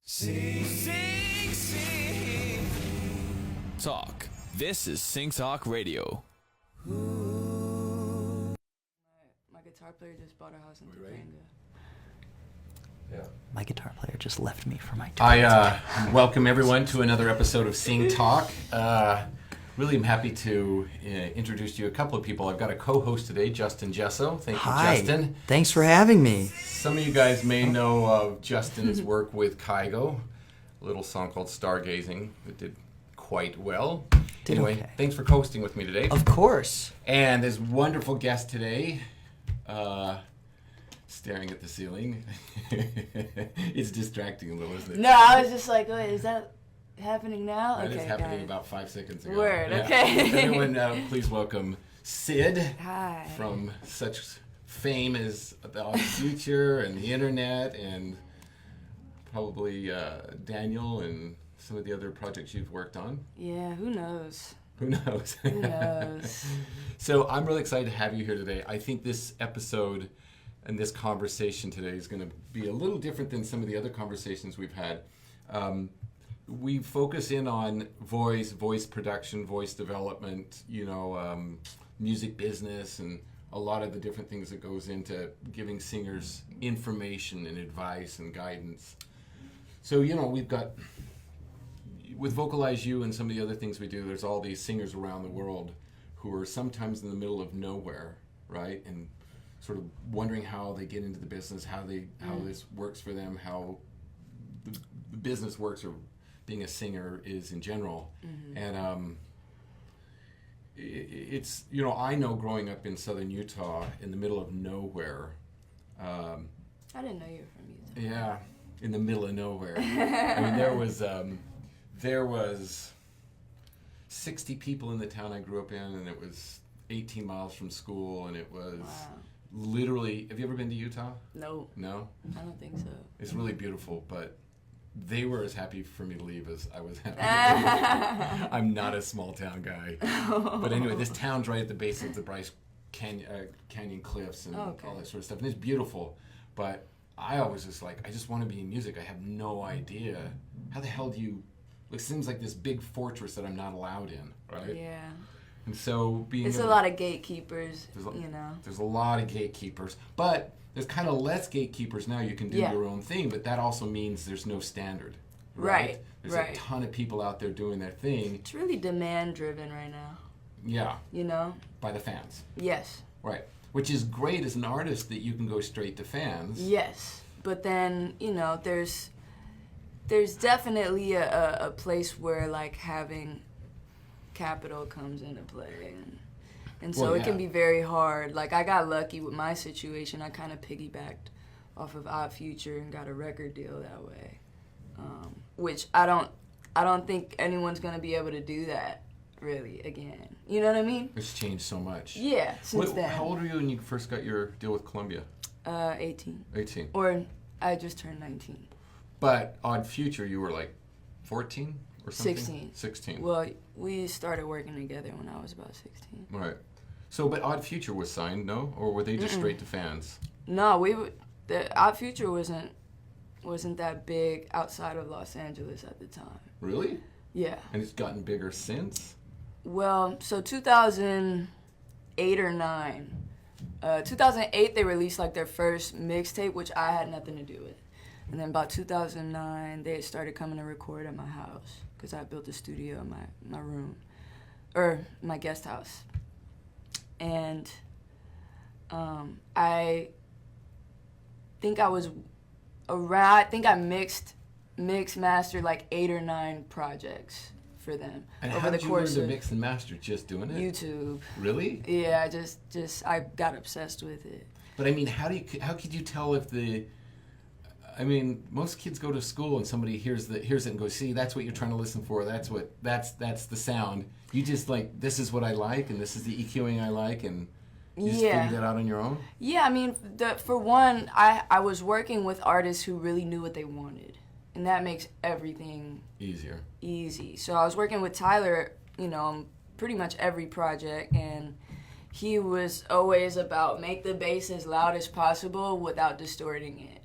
Sing Talk. This is Sing Talk Radio. My guitar player just bought a house in Topanga. Yeah. My guitar player just left me for my tour. I welcome everyone to another episode of Sing Talk. Really am happy to introduce you a couple of people. I've got a co-host today, Justin Gesso. Thank you, Hi. Justin. Thanks for having me. Some of you guys may know of Justin's work with Kygo, a little song called Stargazing that did quite well. Anyway, okay. Thanks for co-hosting with me today. Of course. And this wonderful guest today, staring at the ceiling. It's distracting a little, isn't it? No, I was just like, wait, is that happening now? That okay, is happening about 5 seconds ago. Word, Yeah. okay. Everyone, please welcome Sid. Hi. From such fame as The Odd Future and the internet and probably Daniel and some of the other projects you've worked on. Yeah, who knows? Who knows? Who knows? So I'm really excited to have you here today. I think this episode and this conversation today is going to be a little different than some of the other conversations we've had. We focus in on voice production, voice development, music business, and a lot of the different things that goes into giving singers information and advice and guidance. So, we've got, with Vocalize You and some of the other things we do, there's all these singers around the world who are sometimes in the middle of nowhere, right? And sort of wondering how they get into the business, how this works for them, how the business works, or being a singer is in general. Mm-hmm. And it's, I know growing up in southern Utah in the middle of nowhere. I didn't know you were from Utah. Yeah, in the middle of nowhere. I mean, there was 60 people in the town I grew up in, and it was 18 miles from school, and it was literally, have you ever been to Utah? No. No? I don't think so. It's really beautiful, but they were as happy for me to leave as I was happy to leave. I'm not a small town guy. But anyway, this town's right at the base of the Bryce Canyon cliffs and all that sort of stuff. And it's beautiful. But I always just I just want to be in music. I have no idea. How the hell do you... It seems like this big fortress that I'm not allowed in, right? Yeah. And so It's a lot of gatekeepers, There's a lot of gatekeepers. But there's kind of less gatekeepers now. You can do your own thing, but that also means there's no standard. Right. There's a ton of people out there doing their thing. It's really demand driven right now. Yeah. By the fans. Yes. Right. Which is great as an artist that you can go straight to fans. Yes. But then, there's definitely a place where having capital comes into play. And so it can be very hard. I got lucky with my situation. I kind of piggybacked off of Odd Future and got a record deal that way, which I don't think anyone's gonna be able to do that really again. You know what I mean? It's changed so much. Yeah, since then. How old were you when you first got your deal with Columbia? 18. 18. Or I just turned 19. But Odd Future, you were 14 or something? 16. 16. Well, we started working together when I was about 16. Right. So, but Odd Future was signed, no? Or were they just straight to fans? No, the Odd Future wasn't that big outside of Los Angeles at the time. Really? Yeah. And it's gotten bigger since? Well, so 2008 or 9. 2008 they released their first mixtape, which I had nothing to do with. And then about 2009 they started coming to record at my house because I built a studio in my room, or my guest house. And I think I was around, I think I mixed mastered 8 or 9 projects for them. And over how the did you course learn of to mix and master? Just doing it? YouTube. Really? Yeah, I got obsessed with it. But I mean, how could you tell if most kids go to school and somebody hears it and goes, see, that's what you're trying to listen for. That's the sound. You just this is what I like, and this is the EQing I like, and you just figure that out on your own? Yeah, for one, I was working with artists who really knew what they wanted. And that makes everything easy. So I was working with Tyler, on pretty much every project, and he was always about make the bass as loud as possible without distorting it.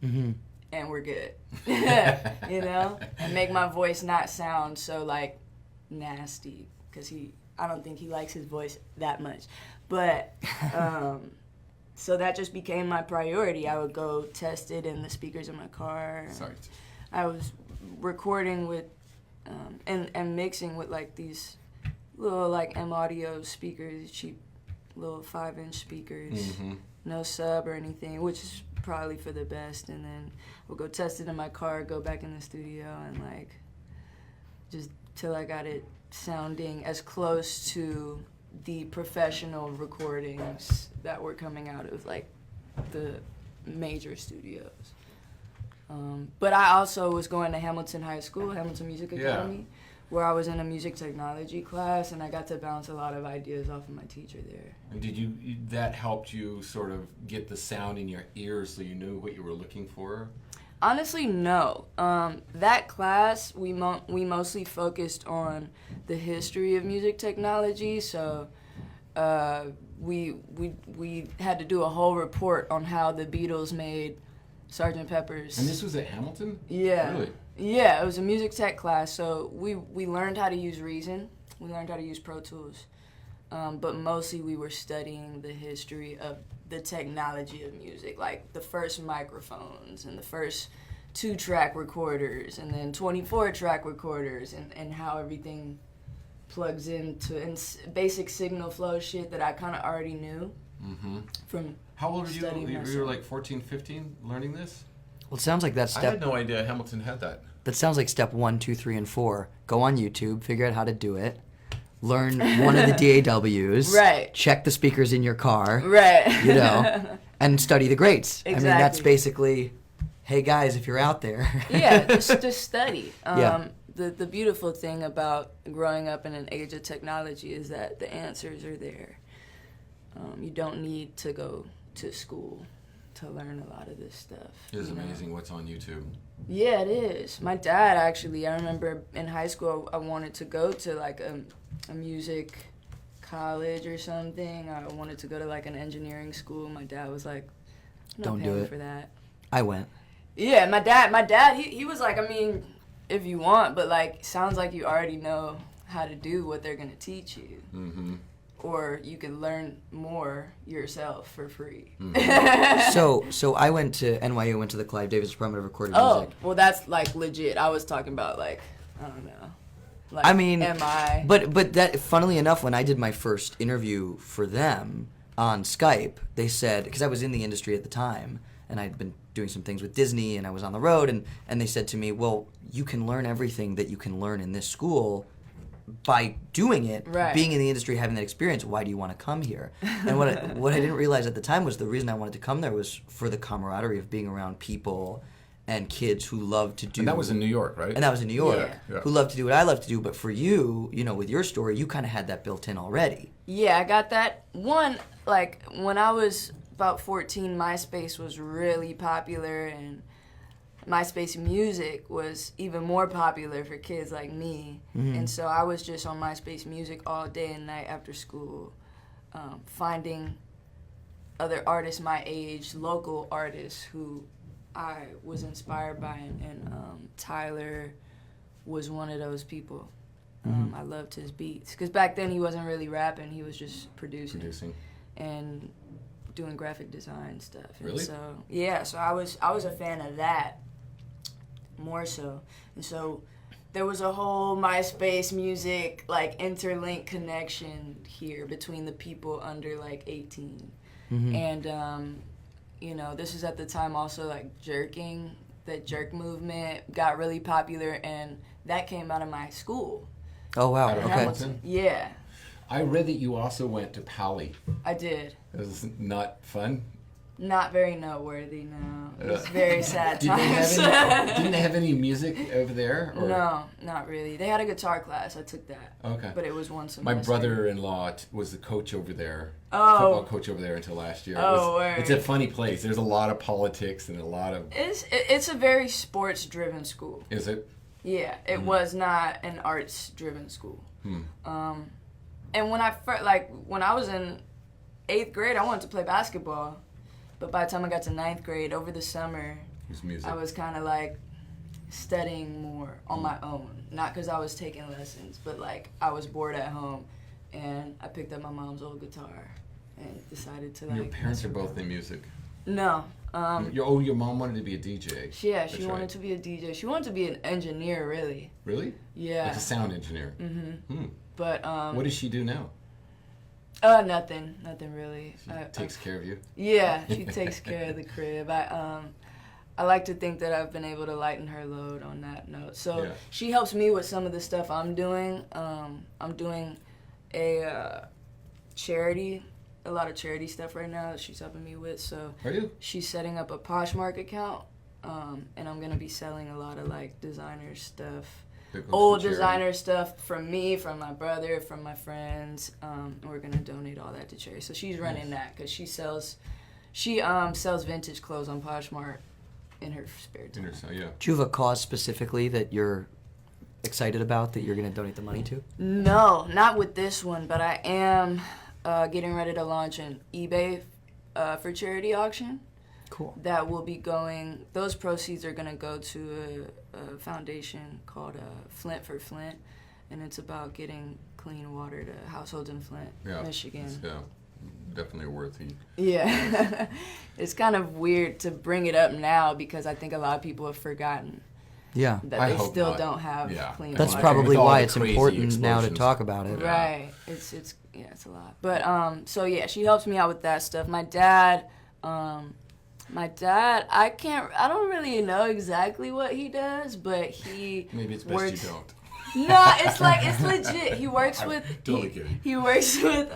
Mm-hmm. and we're good. You know? And make my voice not sound so, like, nasty, because I don't think he likes his voice that much. But, so that just became my priority. I would go test it in the speakers in my car. Sorry. I was recording with, and mixing with, like, these little, like, M-Audio speakers, cheap little 5-inch speakers. Mm-hmm. No sub or anything, which is probably for the best. And then we'll go test it in my car, go back in the studio, and, like, just till I got it sounding as close to the professional recordings that were coming out of, like, the major studios. But I also was going to Hamilton High School, Hamilton Music Academy, where I was in a music technology class, and I got to bounce a lot of ideas off of my teacher there. And that helped you sort of get the sound in your ears so you knew what you were looking for? Honestly, no. That class, we mostly focused on the history of music technology, so we had to do a whole report on how the Beatles made Sgt. Pepper's. And this was at Hamilton? Yeah. Really? Yeah, it was a music tech class, so we learned how to use Reason. We learned how to use Pro Tools. But mostly we were studying the history of the technology of music, like the first microphones and the first 2-track recorders and then 24-track recorders and how everything plugs into and basic signal flow shit that I kind of already knew from How old were you? studying You myself. were like 14, 15 learning this? Well, it sounds like that's I had no idea Hamilton had that. That sounds like step 1, 2, 3, and 4. Go on YouTube, figure out how to do it, learn one of the DAWs, Right. check the speakers in your car, Right. you know, and study the greats. Exactly. I mean, that's basically, hey guys, if you're out there. Yeah, just study. Yeah. The beautiful thing about growing up in an age of technology is that the answers are there. You don't need to go to school to learn a lot of this stuff. It is you know? amazing what's on YouTube. Yeah, it is. My dad, actually, I remember in high school I wanted to go to like a music college or something. I wanted to go to like an engineering school. My dad was like, "No Don't do paying it." for that." I went. Yeah, my dad, he was like, I mean, if you want, but like, sounds like you already know how to do what they're gonna teach you. Mm-hmm. Or you can learn more yourself for free. So I went to NYU, went to the Clive Davis Department of Recorded Oh, Music. well, that's like legit. I was talking about like, I don't know. Like, I mean, MI. But that, funnily enough, when I did my first interview for them on Skype, they said, because I was in the industry at the time, and I'd been doing some things with Disney, and I was on the road, and they said to me, well, you can learn everything that you can learn in this school by doing it, Right. being in the industry, having that experience. Why do you want to come here? And what I didn't realize at the time was the reason I wanted to come there was for the camaraderie of being around people and kids who love to do. And that was in New York, right? And that was in New York, Yeah. who love to do what I love to do. But for you, you know, with your story, you kind of had that built in already. Yeah, I got that. One, like, when I was about 14, MySpace was really popular, and MySpace music was even more popular for kids like me. And so I was just on MySpace music all day and night after school, finding other artists my age, local artists who I was inspired by, and Tyler was one of those people. I loved his beats, because back then he wasn't really rapping, he was just producing. And doing graphic design stuff. And Really? so yeah, so I was a fan of that more so. And so there was a whole MySpace music like interlink connection here between the people under like 18. And you know, this is at the time also like jerking, the jerk movement got really popular, and that came out of my school. Oh, wow. Out of Okay. Hamilton? Yeah, I read that you also went to Pali. I did. It was not fun. Not very noteworthy, no. It was very sad Did they times. didn't they have any music over there? Or? No, not really. They had a guitar class. I took that. Okay. But it was one semester. My brother-in-law was the coach over there, Oh. football coach over there until last year. Oh, word. It's a funny place. There's a lot of politics and a lot of... It's a very sports-driven school. Is it? Yeah, it was not an arts-driven school. Hmm. And when I was in 8th grade, I wanted to play basketball. But by the time I got to 9th grade, over the summer, Whose music? I was kind of like studying more on my own. Not because I was taking lessons, but like I was bored at home and I picked up my mom's old guitar and decided to like... Your parents are both in music? No. Your mom wanted to be a DJ. Yeah, she wanted to be a DJ. She wanted to be an engineer, really. Really? Yeah. Like a sound engineer? Mm-hmm. But, what does she do now? Nothing really. She takes care of you? Yeah, she takes care of the crib. I like to think that I've been able to lighten her load on that note. So she helps me with some of the stuff I'm doing. I'm doing a lot of charity stuff right now that she's helping me with. So Are you? She's setting up a Poshmark account, and I'm gonna be selling a lot of like designer stuff, old designer stuff from me, from my brother, from my friends. And we're gonna donate all that to charity. So she's running that because she sells vintage clothes on Poshmark in her spare time. Yeah. Do you have a cause specifically that you're excited about that you're going to donate the money to? No, not with this one, but I am getting ready to launch an eBay for charity auction. Cool. That will be going, those proceeds are going to go to a foundation called Flint for Flint, and it's about getting clean water to households in Flint, Michigan. Yeah. Definitely worthy. Yeah. It's kind of weird to bring it up now because I think a lot of people have forgotten Yeah. that they still don't have clean That's water. probably With all why the it's crazy important now to explosions. talk about it. Right. It's a lot. But so yeah, she helps me out with that stuff. My dad, I don't really know exactly what he does, but he Maybe it's works, best you don't. No, it's legit. He works with totally kidding. He works with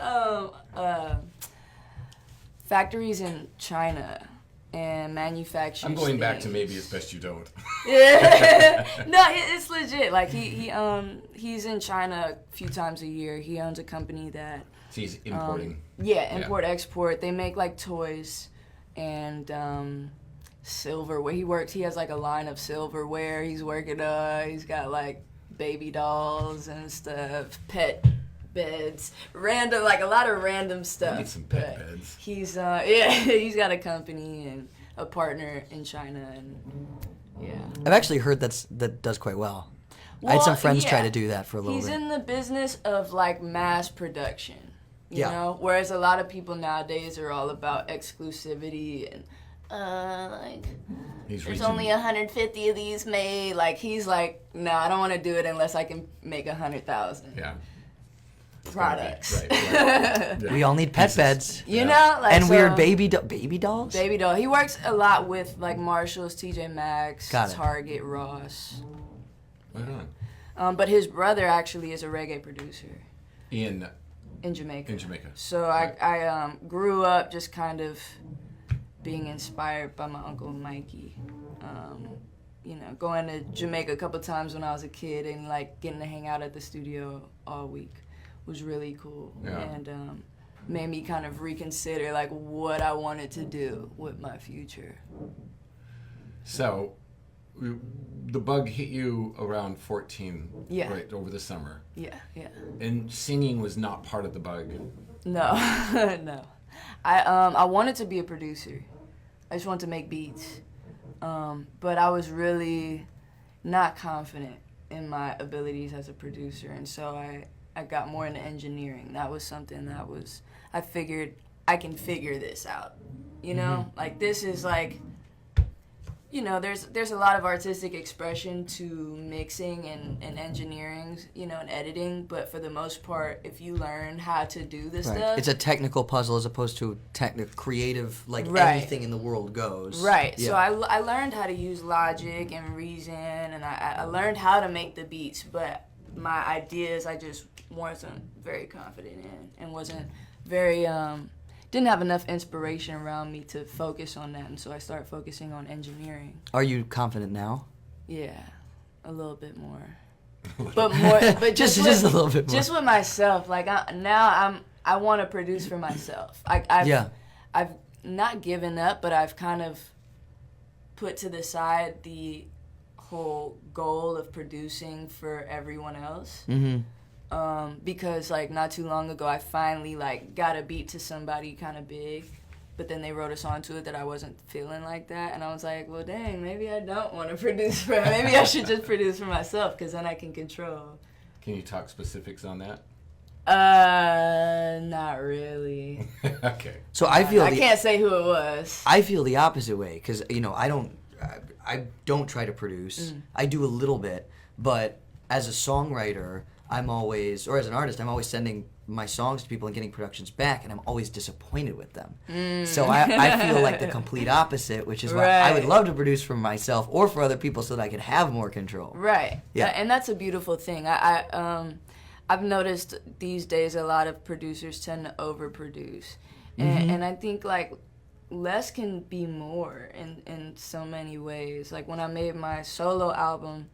factories in China and manufactures. I'm going back to things. maybe it's best you don't. Yeah. No, it's legit. Like he's in China a few times a year. He owns a company that So he's importing. import export. They make like toys and silverware. He has like a line of silverware. He's working he's got like baby dolls and stuff, pet beds, random, like a lot of random stuff. I need some pet beds. He's he's got a company and a partner in China, and I've actually heard that does quite well. I had some friends try to do that for a little He's bit. in the business of like mass production, you know, whereas a lot of people nowadays are all about exclusivity and there's only 150 of these made. Like he's like, no, I don't want to do it unless I can make 100,000 products. Right. We all need pet beds. You know, like, and so, weird baby dolls. Baby doll. He works a lot with like Marshalls, TJ Maxx, Got it. Target, Ross. Right on. But his brother actually is a reggae producer In Jamaica. So Right. I grew up just kind of being inspired by my Uncle Mikey. You know, going to Jamaica a couple times when I was a kid and like getting to hang out at the studio all week was really cool. Yeah. And made me kind of reconsider like what I wanted to do with my future. So, the bug hit you around 14, right, over the summer. Yeah. And singing was not part of the bug. No, no. I wanted to be a producer. I just wanted to make beats. But I was really not confident in my abilities as a producer, and so I got more into engineering. That was something I figured I can figure this out. You know, like this is like, you know, there's a lot of artistic expression to mixing and engineering, you know, and editing, but for the most part, if you learn how to do this stuff... It's a technical puzzle as opposed to creative, like anything in the world goes. Right. Yeah. So I learned how to use logic and reason, and I learned how to make the beats, but my ideas I just wasn't very confident in and wasn't very... didn't have enough inspiration around me to focus on that, and so I started focusing on engineering. Are you confident now? Yeah, a little bit more, but just a little bit more. Just with myself. Like I want to produce for myself. I've not given up, but I've kind of put to the side the whole goal of producing for everyone else. Mm-hmm. Because like not too long ago I finally like got a beat to somebody kind of big, but then they wrote a song to it that I wasn't feeling like that, and I was like, well, dang, maybe I don't want to produce for him. Maybe I should just produce for myself, because then I can control. Can you talk specifics on that? Not really. Okay. So I can't say who it was. I feel the opposite way, because I don't try to produce. I do a little bit, but as a songwriter, I'm always, or as an artist, I'm always sending my songs to people and getting productions back, and I'm always disappointed with them. So I feel like the complete opposite, which is why I would love to produce for myself or for other people so that I could have more control. Right. Yeah. And that's a beautiful thing. I've noticed these days a lot of producers tend to overproduce. And I think, like, less can be more in so many ways. Like, when I made my solo album,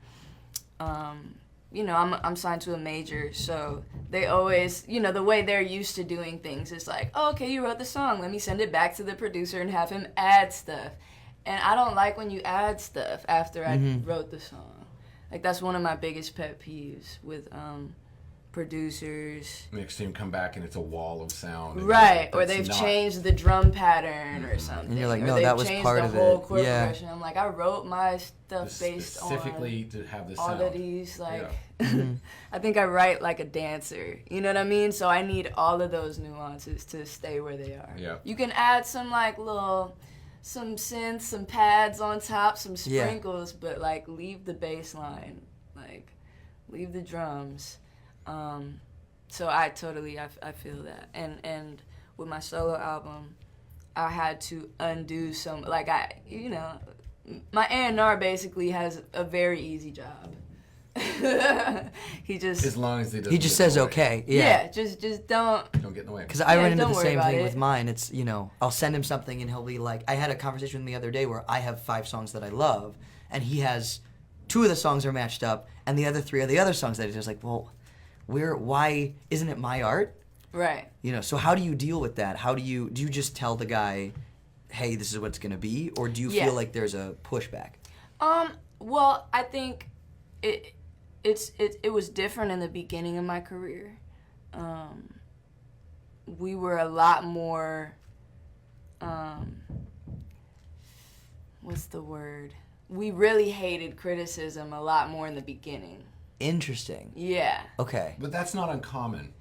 I'm signed to a major, so they always, the way they're used to doing things is like, oh, okay, you wrote the song, let me send it back to the producer and have him add stuff. And I don't like when you add stuff after I wrote the song. Like, that's one of my biggest pet peeves with producers. Next time come back and it's a wall of sound. Right, or they've changed the drum pattern or something. And you're like, or no, that was part of it. They've changed the whole chord progression. I'm like, I wrote my stuff based specifically to have the sound. All of these, like, I think I write like a dancer. You know what I mean? So I need all of those nuances to stay where they are. Yeah. You can add some some synths, some pads on top, some sprinkles, but like leave the bass line, like leave the drums. So I feel that. And with my solo album, I had to undo some, like, my A&R basically has a very easy job. He just, as long as they he just says okay. Yeah, just don't get in the way. Because I run into the same thing it. with mine. It's, I'll send him something and he'll be like, I had a conversation with him the other day where I have 5 songs that I love, and he has 2 of the songs are matched up, and the other 3 are the other songs that he's just like, well, why isn't it my art? Right. So how do you deal with that? Do you just tell the guy, hey, this is what it's going to be, or do you feel like there's a pushback? Well, I think it was different in the beginning of my career. We were a lot more, what's the word? We really hated criticism a lot more in the beginning. Interesting. Yeah. Okay. But that's not uncommon.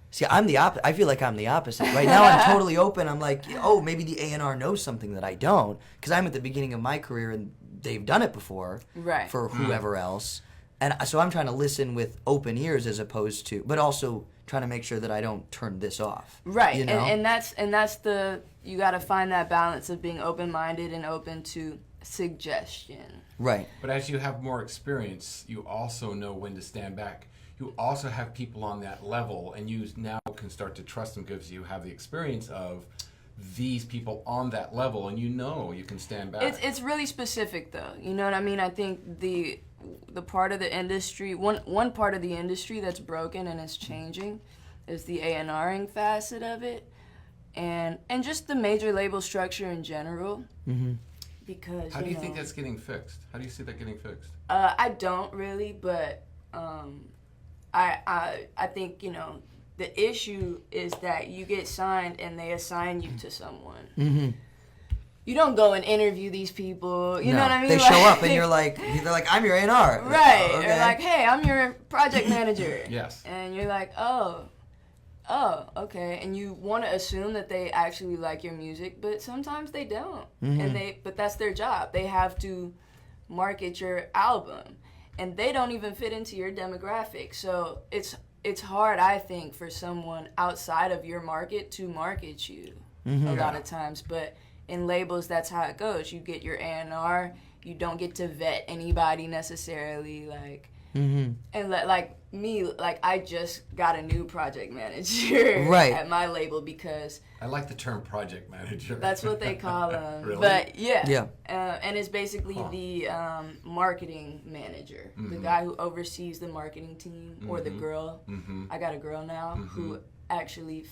See, I'm the opposite. I feel like I'm the opposite. Right now, I'm totally open. I'm like, oh, maybe the A&R knows something that I don't, because I'm at the beginning of my career and they've done it before for whoever else. And so I'm trying to listen with open ears as opposed to, but also trying to make sure that I don't turn this off. Right. And that's you got to find that balance of being open-minded and open to suggestion. Right. But as you have more experience, you also know when to stand back. You also have people on that level, and you now can start to trust them because you have the experience of these people on that level, and you can stand back. It's really specific, though. You know what I mean? I think the part of the industry, one part of the industry that's broken and is changing is the A&Ring facet of it, and just the major label structure in general. Mm-hmm. Because how do you think that's getting fixed? How do you see that getting fixed? I don't really, but I think the issue is that you get signed and they assign you to someone. Mm-hmm. You don't go and interview these people. You know what I mean? They show up and they're like, I'm your A&R. Right. Oh, okay. They're like, hey, I'm your project manager. Yes. And you're like, oh, okay. And you want to assume that they actually like your music, but sometimes they don't. Mm-hmm. But that's their job. They have to market your album, and they don't even fit into your demographic. So it's hard, I think, for someone outside of your market to market you a lot of times. But in labels, that's how it goes. You get your A&R. You don't get to vet anybody necessarily, like. Mm-hmm. And like me, like I just got a new project manager at my label because I like the term project manager. That's what they call them. Really? But yeah. And it's basically the marketing manager, the guy who oversees the marketing team, or the girl. Mm-hmm. I got a girl now who actually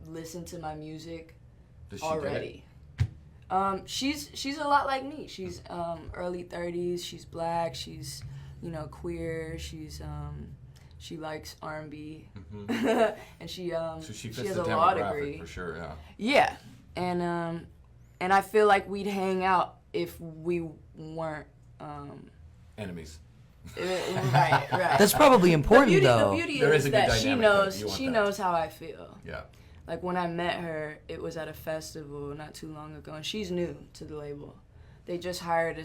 listened to my music already. She's a lot like me. She's early 30s. She's black. She's queer. She's she likes R&B, and she so she fits has the a law demographic degree for sure. Yeah, And I feel like we'd hang out if we weren't Enemies. right. That's probably important, though. The beauty There is is a good that she dynamic knows there. You want she that. knows how I feel. Yeah. Like when I met her, it was at a festival not too long ago, and she's new to the label. They just hired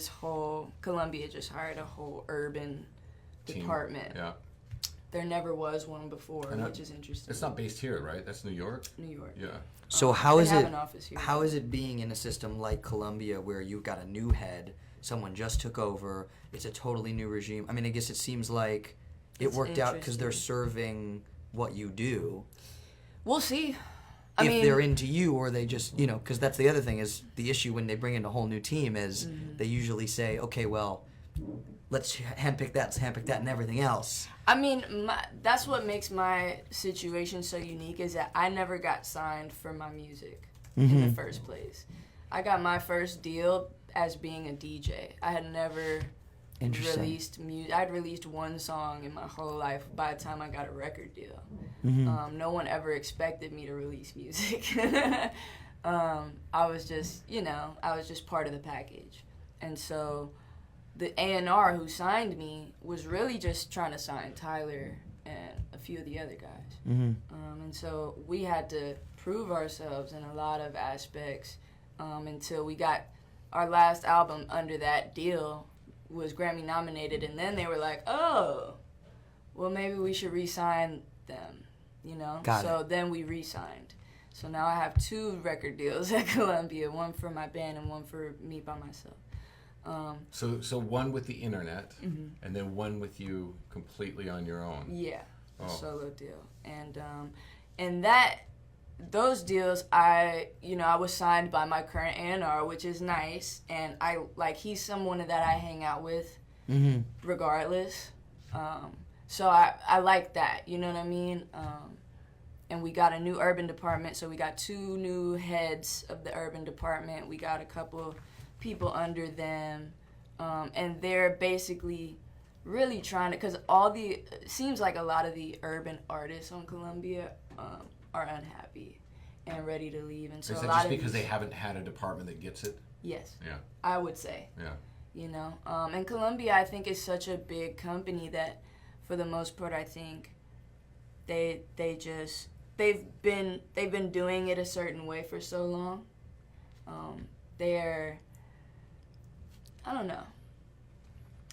Columbia just hired a whole urban Team. department. Yeah. There never was one before, And which is interesting. It's not based here, right? That's New York? New York. Yeah. So how They is have it? an office here. How is it being in a system like Columbia where you've got a new head, someone just took over, it's a totally new regime? I mean, I guess it seems like it It's worked out because they're interesting. serving what you do. We'll see. If they're into you, or they just, because that's the other thing is the issue when they bring in a whole new team is they usually say, okay, well, let's handpick that, and everything else. I mean, that's what makes my situation so unique is that I never got signed for my music in the first place. I got my first deal as being a DJ. I had never released music. I'd released one song in my whole life by the time I got a record deal. No one ever expected me to release music. I was just part of the package. And so the A&R who signed me was really just trying to sign Tyler and a few of the other guys. And so we had to prove ourselves in a lot of aspects until we got our last album under that deal was Grammy nominated, and then they were like, oh, well, maybe we should re-sign them, Got it. Then we re-signed. So now I have 2 record deals at Columbia, one for my band and one for me by myself. So one with the internet, and then one with you completely on your own. Yeah, Oh. a solo deal. And those deals, I was signed by my current A&R, which is nice, and he's someone that I hang out with regardless. So I like that, you know what I mean? And we got a new urban department, so we got 2 new heads of the urban department. We got a couple people under them, and they're basically really trying to, because it seems like a lot of the urban artists on Columbia are unhappy and ready to leave, and so Is a that lot just of because they haven't had a department that gets it? yes, Yeah. I would say, Yeah. and Columbia I think is such a big company that for the most part I think they've been doing it a certain way for so long. I don't know.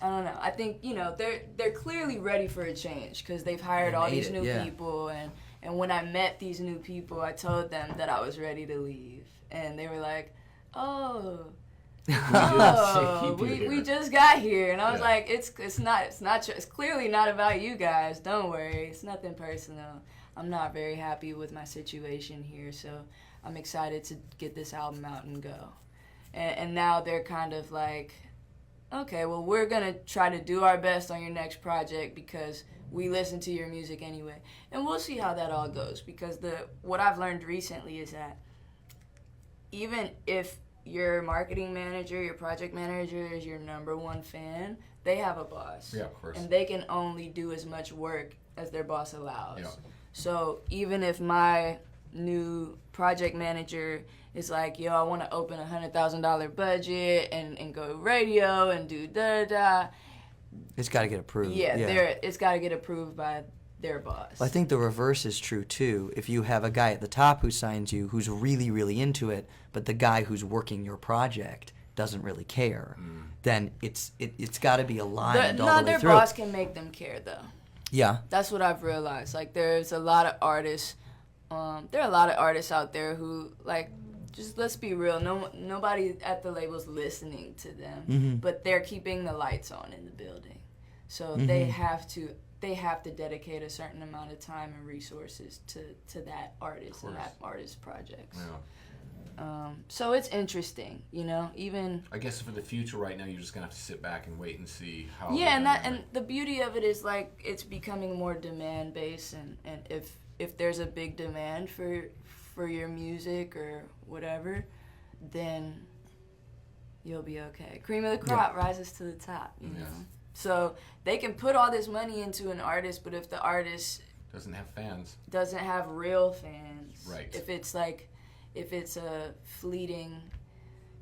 I think they're clearly ready for a change because they've hired all these new people, and when I met these new people, I told them that I was ready to leave, and they were like, "Oh, we just got here," and I was like, "It's clearly not about you guys. Don't worry, it's nothing personal. I'm not very happy with my situation here, so I'm excited to get this album out and go." And now they're kind of like, okay, well, we're going to try to do our best on your next project because we listen to your music anyway. And we'll see how that all goes, because what I've learned recently is that even if your marketing manager, your project manager is your number one fan, they have a boss. Yeah, of course. And they can only do as much work as their boss allows. Yeah. So even if my new project manager is like, yo, I want to open $100,000 budget and go radio and do da-da-da. It's got to get approved. Yeah. It's got to get approved by their boss. Well, I think the reverse is true, too. If you have a guy at the top who signs you who's really, really into it, but the guy who's working your project doesn't really care, then it's got to be aligned all the way their through. boss can make them care, though. Yeah. That's what I've realized. Like, there's a lot of artists. There are a lot of artists out there who, like, just let's be real. Nobody at the label's listening to them, but they're keeping the lights on in the building. So they have to dedicate a certain amount of time and resources to that artist and that artist's projects. Yeah. So it's interesting, even. I guess for the future right now, you're just going to have to sit back and wait and see how... Yeah, and the beauty of it is, like, it's becoming more demand-based, and if there's a big demand for your music or whatever, then you'll be okay. Cream of the crop rises to the top, you know? So they can put all this money into an artist, but if the artist doesn't have fans, doesn't have real fans, right? If it's like, if it's a fleeting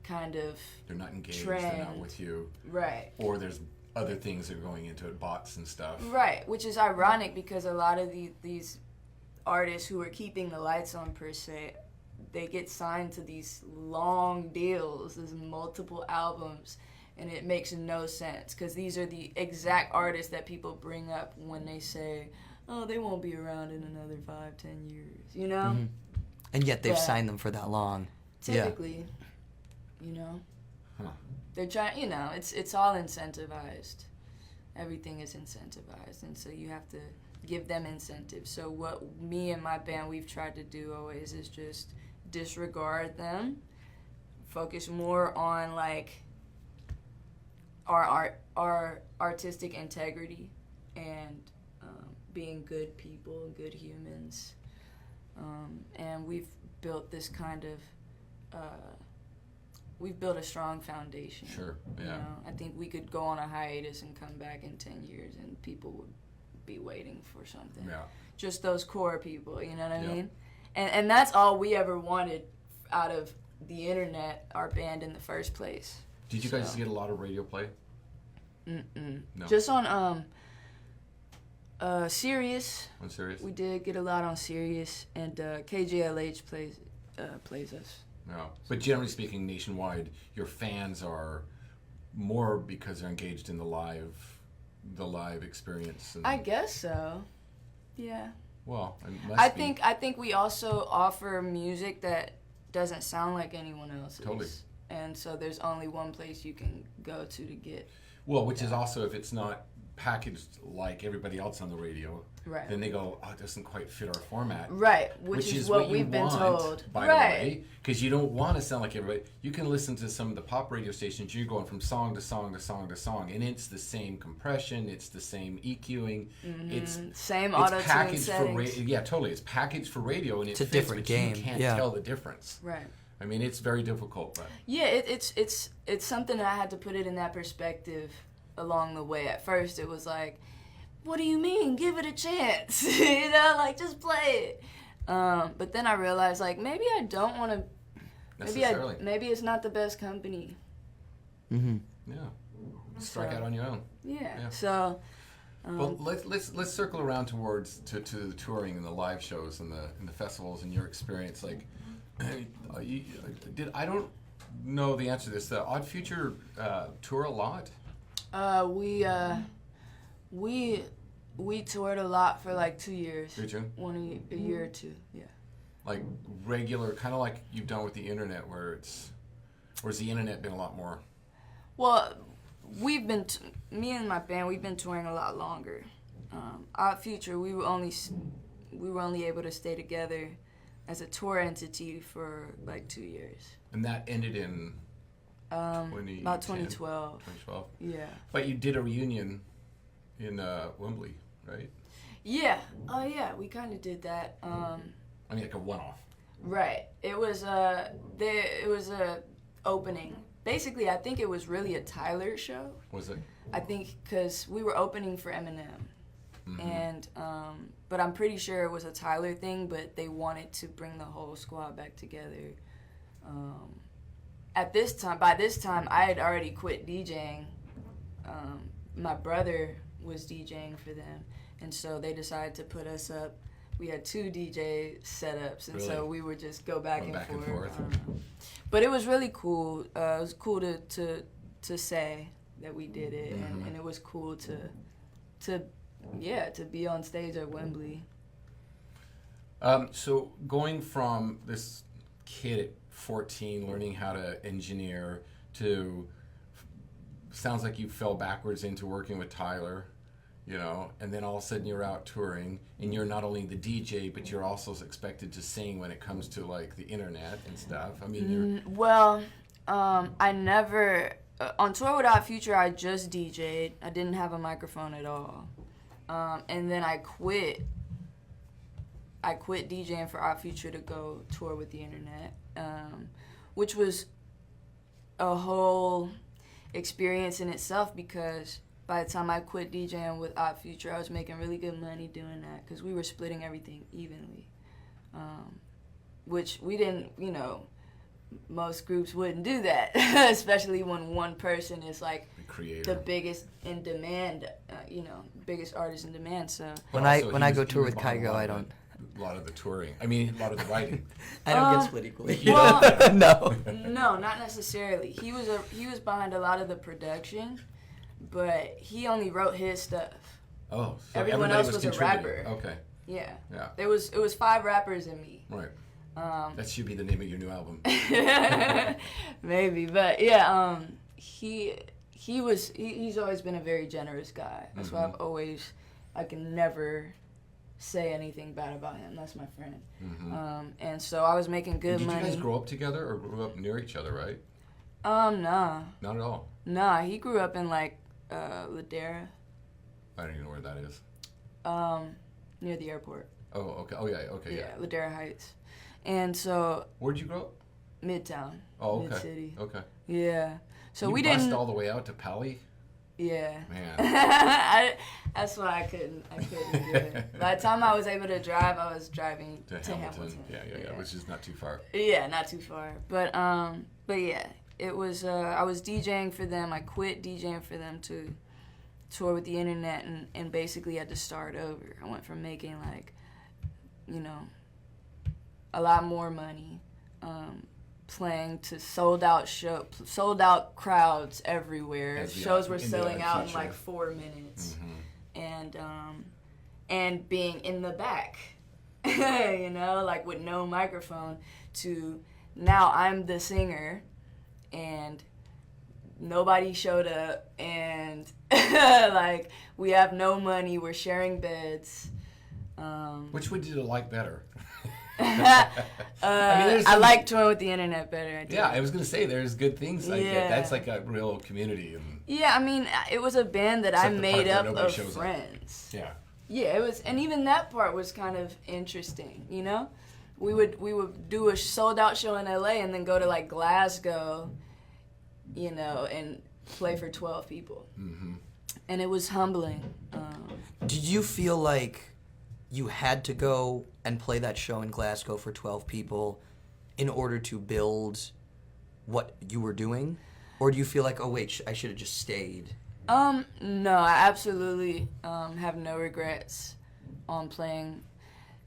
kind of they're not engaged, trend. They're not with you. Right. Or there's other things that are going into it, bots and stuff. Right, which is ironic because a lot of these artists who are keeping the lights on, per se, they get signed to these long deals, there's multiple albums, and it makes no sense because these are the exact artists that people bring up when they say, oh, they won't be around in another 5-10 years, you know? Mm-hmm. And yet they've signed them for that long. Typically, you know? Huh. They're trying, you know, it's all incentivized. Everything is incentivized, and so you have to give them incentives. So what me and my band, we've tried to do always is just disregard them, focus more on, like, our artistic integrity and being good people, good humans. And we've built this kind of, we've built a strong foundation. Sure, yeah. You know? I think we could go on a hiatus and come back in 10 years and people would be waiting for something. Yeah. Just those core people, you know what I Yeah. mean? And that's all we ever wanted out of the internet, our band, in the first place. Did you guys get a lot of radio play? Mm-mm. No. Just on Sirius. On Sirius? We did get a lot on Sirius, and KJLH plays us. No. But generally speaking, nationwide, your fans are more because they're engaged in the live experience. And, I guess so. Yeah. well, it must I be. think we also offer music that doesn't sound like anyone else's. Totally. And so there's only one place you can go to get. Well, which is also, if it's not packaged like everybody else on the radio, Right. then they go, oh, it doesn't quite fit our format. Right, which is what we've been told. By right. the way, because you don't want to sound like everybody. You can listen to some of the pop radio stations. You're going from song to song to song to song, and it's the same compression, it's the same EQing, it's same auto-tune packaged settings. for yeah, totally. It's packaged for radio, and It's a fits, different but game. You can't Yeah. tell the difference. Right. I mean, it's very difficult, but Yeah, it's something that I had to put it in that perspective along the way. At first, it was like, what do you mean? Give it a chance. You know, like, just play it. But then I realized, like, maybe I don't want to. necessarily, Maybe it's not the best company. Mm-hmm. yeah, strike So- out on your own. Yeah. So. Well, let's circle around towards to the touring and the live shows and the festivals and your experience. Like, I don't know the answer to this. The Odd Future tour a lot. We toured a lot for like 2 years. Did you? A year or two. Yeah. Like regular, kind of like you've done with the internet, or has the internet been a lot more? Well, we've been me and my band. We've been touring a lot longer. Odd Future, we were only able to stay together as a tour entity for like 2 years. And that ended in About 2012. 2012. Yeah. But you did a reunion in Wembley, right? Yeah. Oh yeah, we kind of did that. I mean, like a one-off. Right. It was a opening. Basically, I think it was really a Tyler show. Was it? I think because we were opening for Eminem, Mm-hmm. and but I'm pretty sure it was a Tyler thing. But they wanted to bring the whole squad back together. By this time, I had already quit DJing. My brother was DJing for them, and so they decided to put us up. We had 2 DJ setups, and so Really? we would just go back Going and back and forth. forth. But it was really cool. It was cool to say that we did it, Mm-hmm. and it was cool to be on stage at Wembley. So going from this kid at 14 learning how to engineer to sounds like you fell backwards into working with Tyler, you know, and then all of a sudden you're out touring and you're not only the DJ but you're also expected to sing when it comes to like the internet and stuff. I mean, I never on tour with Odd Future. I just DJ'd. I didn't have a microphone at all, and then I quit DJing for Odd Future to go tour with the internet, which was a whole experience in itself because by the time I quit DJing with Odd Future, I was making really good money doing that because we were splitting everything evenly. which we didn't, you know, most groups wouldn't do that, especially when one person is like the biggest in demand, you know, biggest artist in demand. So when I go tour with Kygo, I don't. A lot of the touring. I mean, a lot of the writing. I don't get split equally. Well, No, not necessarily. He was behind a lot of the production, but he only wrote his stuff. Oh, so everyone else was a rapper. Okay. Yeah. Yeah. It was 5 rappers and me. Right. That should be the name of your new album. Maybe, but yeah, he's always been a very generous guy. That's why I can never say anything bad about him. That's my friend. And so I was making good money. Did you guys grow up together or grew up near each other, right? Nah. Not at all? Nah, he grew up in like Ladera. I don't even know where that is. Near the airport. Oh, okay. Oh, yeah, okay, yeah. Ladera Heights. And so... Where'd you grow up? Midtown. Oh, okay. Mid-city. Okay. Yeah. So you we bussed didn't... all the way out to Pali? Yeah. Man. That's why I couldn't do it. By the time I was able to drive, I was driving to Hamilton. Yeah, which is not too far. Yeah, not too far. But yeah, it was, I was DJing for them. I quit DJing for them to tour with the internet and basically had to start over. I went from making like, you know, a lot more money, playing to sold out crowds everywhere. Shows were selling out in like 4 minutes, and being in the back, you know, like with no microphone. To now I'm the singer, and nobody showed up, and like we have no money. We're sharing beds. Which would you like better? I like touring with the internet better. Yeah, I was gonna say there's good things like that. That's like a real community. Yeah, I mean, it was a band that I made up of friends. Yeah. Yeah, it was, and even that part was kind of interesting. You know, we would do a sold out show in LA and then go to like Glasgow, you know, and play for 12 people. And it was humbling. Did you feel like you had to go and play that show in Glasgow for 12 people in order to build what you were doing? Or do you feel like, oh wait, I should have just stayed? No, I absolutely have no regrets on playing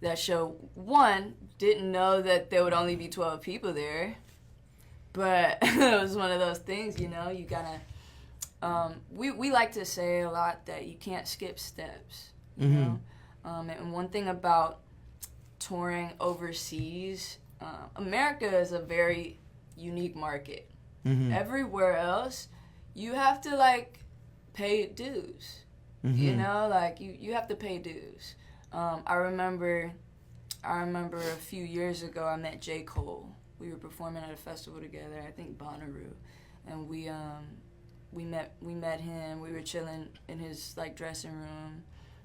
that show. One, didn't know that there would only be 12 people there, but it was one of those things, you know, you gotta, we like to say a lot that you can't skip steps, you know? And one thing about touring overseas, America is a very unique market. Everywhere else, you have to like pay dues. You know, like you have to pay dues. I remember a few years ago I met J. Cole. We were performing at a festival together, I think Bonnaroo, and we met him. We were chilling in his like dressing room,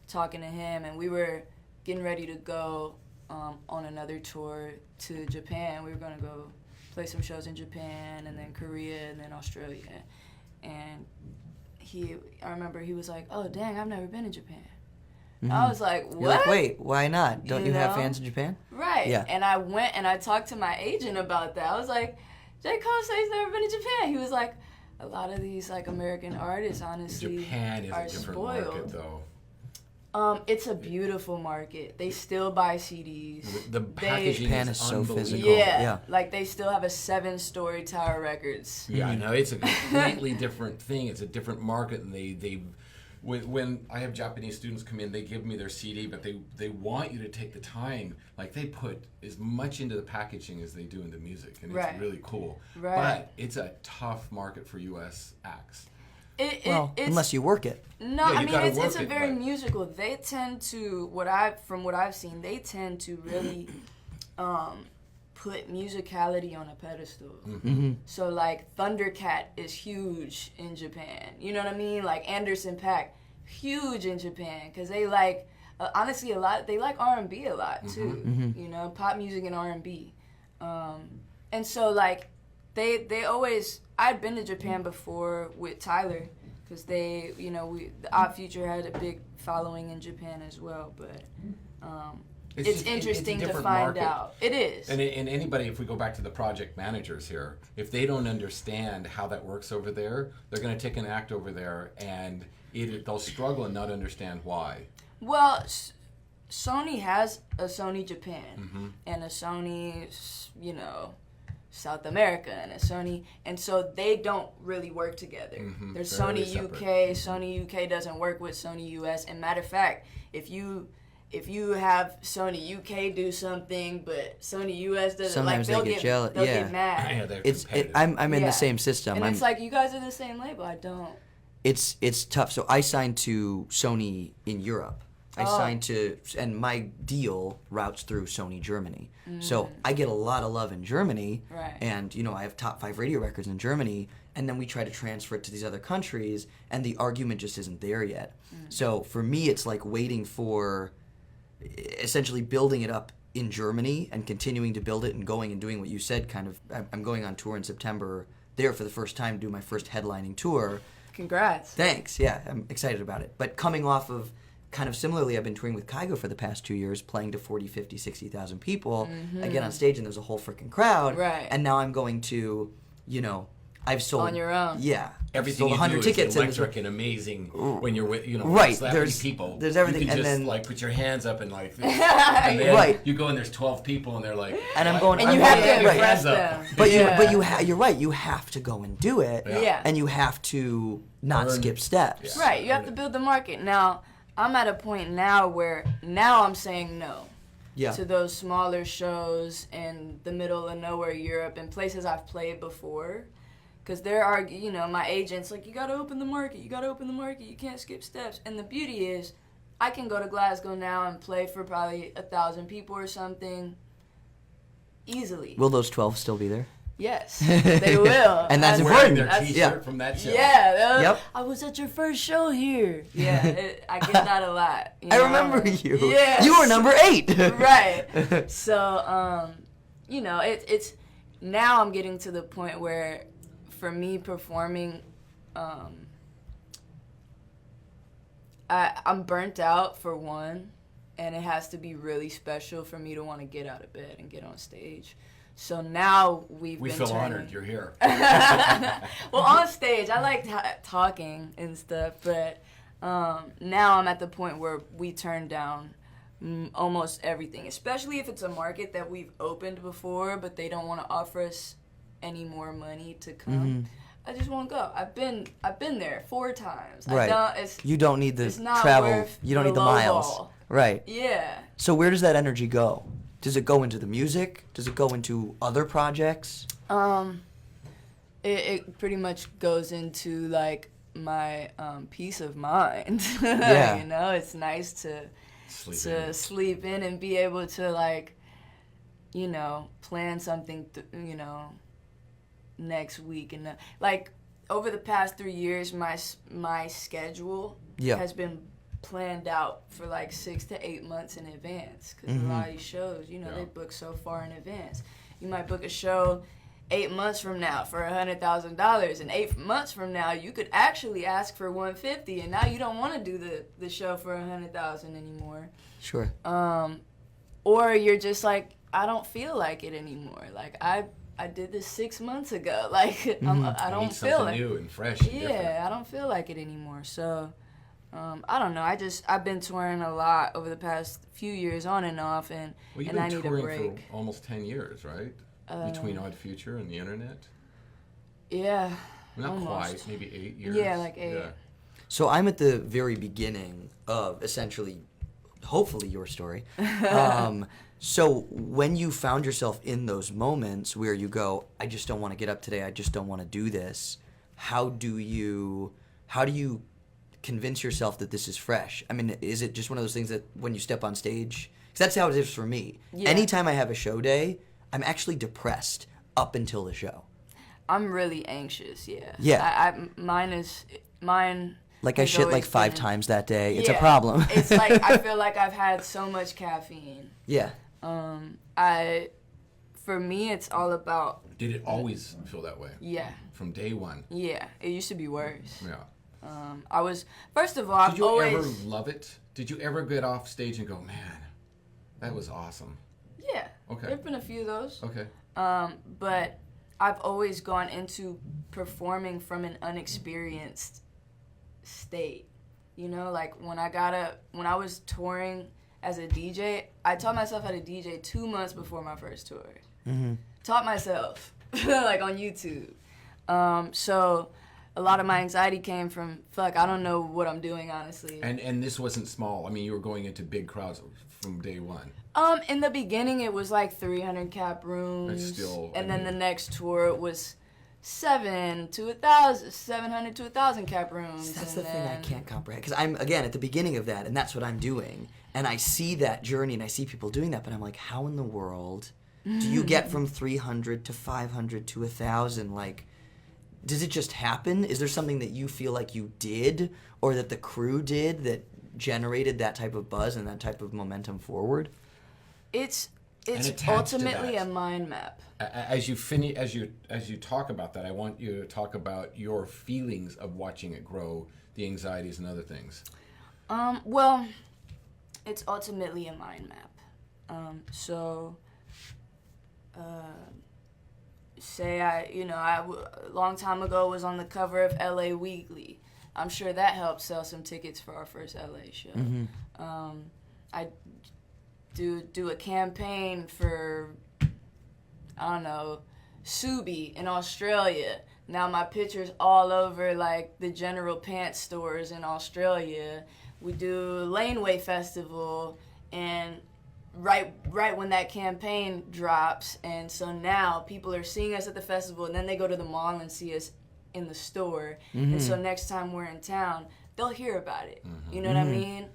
talking to him, and we were getting ready to go on another tour to Japan. We were gonna go play some shows in Japan, and then Korea, and then Australia. And I remember he was like, "Oh dang, I've never been to Japan." I was like, "What?" You're like, wait, why not? Don't you have fans in Japan? Right. Yeah. And I went and I talked to my agent about that. I was like, "J. Cole says he's never been to Japan." He was like, "A lot of these like American artists, honestly, Japan is are a different spoiled." market, though. It's a beautiful market. They still buy CDs. The packaging Japan is so physical. Yeah, like they still have a 7-story Tower Records. Yeah, I know, it's a completely different thing. It's a different market, and they when I have Japanese students come in, they give me their CD, but they want you to take the time. Like they put as much into the packaging as they do in the music, and it's really cool. Right. But it's a tough market for U.S. acts. Unless you work it. No, I mean it's a very musical. They tend to from what I've seen, they tend to really put musicality on a pedestal. So like Thundercat is huge in Japan. You know what I mean? Like Anderson .Paak, huge in Japan because they like honestly they like R&B a lot too. You know, pop music and R&B. And so like they always. I'd been to Japan before with Tyler, because the Odd Future had a big following in Japan as well. But it's interesting to find market. out. It is. And anybody, if we go back to the project managers here, if they don't understand how that works over there, they're going to take an act over there, and they'll struggle and not understand why. Well, Sony has a Sony Japan and a Sony, South America and a Sony, and so they don't really work together. There's Very Sony separate. UK. Sony UK doesn't work with Sony US. And matter of fact, if you have Sony UK do something, but Sony US doesn't, Sometimes they'll they get jealous. They'll Yeah. get mad. Yeah, they're It's competitive. I'm in Yeah. the same system. And it's like, you guys are the same label. I don't. It's tough. So I signed to Sony in Europe. I signed to, and my deal routes through Sony Germany. So I get a lot of love in Germany. Right. And, I have top 5 radio records in Germany. And then we try to transfer it to these other countries, and the argument just isn't there yet. So for me, it's like waiting for, essentially building it up in Germany and continuing to build it and going and doing what you said, kind of. I'm going on tour in September there for the first time, do my first headlining tour. Congrats. Thanks. Yeah, I'm excited about it. But coming off of, kind of similarly, I've been touring with Kygo for the past 2 years, playing to 40, 50, 60,000 people. I get on stage and there's a whole freaking crowd. Right. And now I'm going to, I've sold... On your own. Yeah. Everything sold you 100 do tickets is electric and amazing when you're with, Right, that many there's- people. there's everything, You can and just, then- put your hands up and, and then Right. you go and there's 12 people, and they're like... And I'm going... And I'm you going- have to right. impress Hands up. them. But Yeah. you're right. You have to go and do it. Yeah. And you have to not Earn- skip steps. Yeah. Right, you have to build the market. Now, I'm at a point now where now I'm saying no Yeah. to those smaller shows in the middle of nowhere Europe and places I've played before. Because there are, my agent's like, you got to open the market, you can't skip steps. And the beauty is, I can go to Glasgow now and play for probably 1,000 people or something easily. Will those 12 still be there? Yes, they will. And that's Wearing important. their That's- T-shirt yeah. from that show. Yeah, Yep. I was at your first show here. Yeah, I get that a lot. I remember you. Yes. You were number 8. Right. So, it's now I'm getting to the point where, for me, performing, I'm burnt out for one, and it has to be really special for me to want to get out of bed and get on stage. So now We been feel turning. honored you're here. Well, on stage, I like talking and stuff, but now I'm at the point where we turn down almost everything, especially if it's a market that we've opened before, but they don't want to offer us any more money to come. I just won't go. I've been there 4 times. Right. You don't need the it's not travel. worth You don't the need the low miles. ball. Right. Yeah. So where does that energy go? Does it go into the music? Does it go into other projects? It pretty much goes into like my peace of mind. Yeah. It's nice to Sleep in. sleep in and be able to plan something next week. And over the past 3 years, my schedule has been planned out for 6 to 8 months in advance, because a lot of these shows, they book so far in advance. You might book a show 8 months from now for $100,000, and 8 months from now you could actually ask for $150,000, and now you don't want to do the show for $100,000 anymore. Sure. Or you're just like, I don't feel like it anymore. I did this 6 months ago. I You don't need feel something like new and fresh and different. I don't feel like it anymore. So, I don't know. I've been touring a lot over the past few years, on and off, and Well, you've and I been need a touring break. for almost 10 years, right? Between Odd Future and the internet? Yeah. Not almost. quite, maybe 8 years. Yeah, 8. Yeah. So I'm at the very beginning of essentially, hopefully, your story. So when you found yourself in those moments where you go, I just don't want to get up today, I just don't want to do this, how do you convince yourself that this is fresh? I mean, is it just one of those things that when you step on stage, because that's how it is for me. Yeah. Anytime I have a show day, I'm actually depressed up until the show. I'm really anxious. Yeah. Yeah. Mine. Like I has shit always 5 been- times that day. It's a Yeah. problem. It's I feel like I've had so much caffeine. Yeah. For me, it's all about Did it always feel that way? yeah. From day one? Yeah, it used to be worse. Yeah. I was, first of all, Did you I've always... ever love it? Did you ever get off stage and go, man, That was awesome. Yeah. Okay. There've been a few of those. Okay. But I've always gone into performing from an unexperienced state. You know, like when I was touring as a DJ, I taught myself how to DJ 2 months before my first tour. Mm-hmm. Taught myself, like on YouTube. So a lot of my anxiety came from, I don't know what I'm doing, honestly. And this wasn't small. I mean, you were going into big crowds from day one. In the beginning, it was like 300 cap rooms. That's still, and then the next tour it was 700 to 1,000 cap rooms. That's the thing I can't comprehend. Because I'm, again, at the beginning of that, and that's what I'm doing. And I see that journey, and I see people doing that, but I'm like, how in the world do you get from 300 to 500 to 1,000? Like, does it just happen? Is there something that you feel like you did, or that the crew did, that generated that type of buzz and that type of momentum forward? It's attached to ultimately that, a mind map. As you talk about that, I want you to talk about your feelings of watching it grow, the anxieties and other things. Well, it's ultimately a mind map. Say I a long time ago was on the cover of LA Weekly. I'm sure that helped sell some tickets for our first LA show. Mm-hmm. I do a campaign for, I don't know, Subi in Australia. Now my picture's all over like the General Pants stores in Australia. We do Laneway Festival, and right when that campaign drops, and so now people are seeing us at the festival, and then they go to the mall and see us in the store. Mm-hmm. And so next time we're in town, they'll hear about it. Mm-hmm. You know what I mean?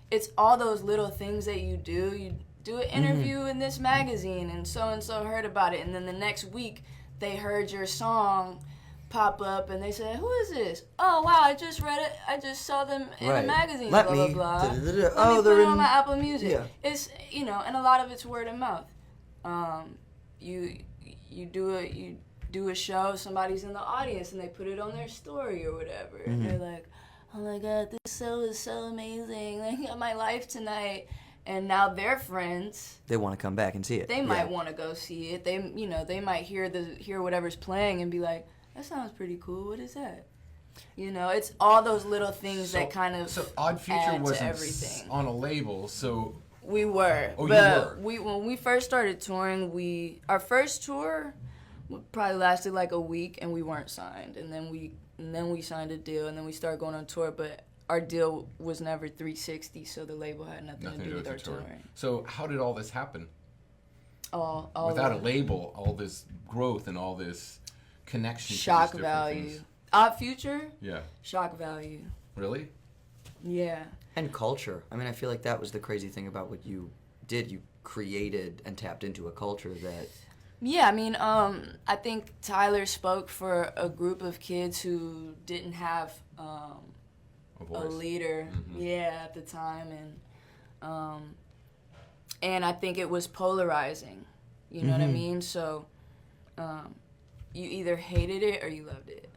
It's all those little things that you do. You do an interview in this magazine, and so heard about it, and then the next week they heard your song pop up, and they said, "Who is this? Oh wow, I just read it. I just saw them in a magazine." Let blah me, blah blah. da-da-da-da. Let Oh, me they're put it in on my Apple Music. Yeah. It's and a lot of it's word of mouth. You do a show, somebody's in the audience, and they put it on their story or whatever, and they're like, "Oh my God, this show is so amazing! Like, I got my life tonight." And now their friends, They want to come back and see it. they might want to go see it. They might hear whatever's playing and be like, "That sounds pretty cool. What is that?" It's all those little things that kind of So Odd Future add to wasn't everything. on a label, so We were. Oh, you but were? when we first started touring, our first tour probably lasted like a week, and we weren't signed. And then we signed a deal, and then we started going on tour. But our deal was never 360, so the label had nothing to do with our touring. So how did all this happen? All Without a label, all this growth and all this connection. shock to these different value. things. Odd Future, Yeah. shock value. Really? Yeah. And culture. I mean, I feel like that was the crazy thing about what you did. You created and tapped into a culture that... Yeah, I mean, I think Tyler spoke for a group of kids who didn't have a leader, at the time, and I think it was polarizing. You know what I mean? So, you either hated it or you loved it.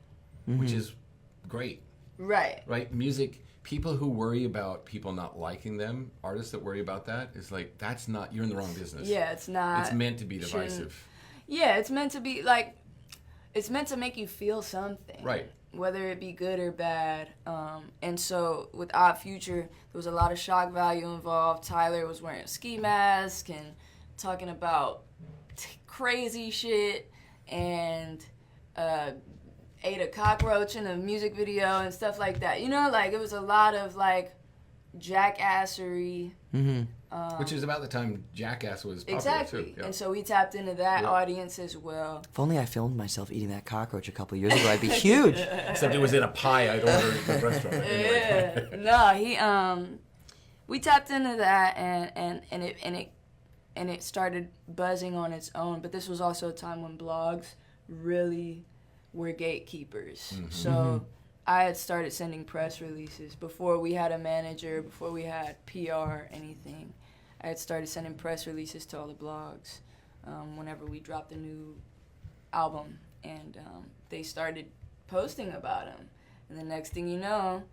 Which is great. Right. Right? Music, people who worry about people not liking them, artists that worry about that, is like, that's not, you're in the wrong business. Yeah, it's not. It's meant to be divisive. Yeah, it's meant to be, like, it's meant to make you feel something. Right. Whether it be good or bad. And so with Odd Future, there was a lot of shock value involved. Tyler was wearing a ski mask and talking about crazy shit, and ate a cockroach in a music video and stuff like that. Like, it was a lot of, like, jackassery. Which is about the time Jackass was popular, Exactly. too. Yeah. And so we tapped into that audience as well. If only I filmed myself eating that cockroach a couple years ago, I'd be huge. Except it was in a pie I'd ordered at the restaurant. Anyway. Yeah. No, we tapped into that, and it started buzzing on its own. But this was also a time when blogs really were gatekeepers. So I had started sending press releases before we had a manager, before we had PR, anything. I had started sending press releases to all the blogs whenever we dropped a new album, and they started posting about them. And the next thing you know,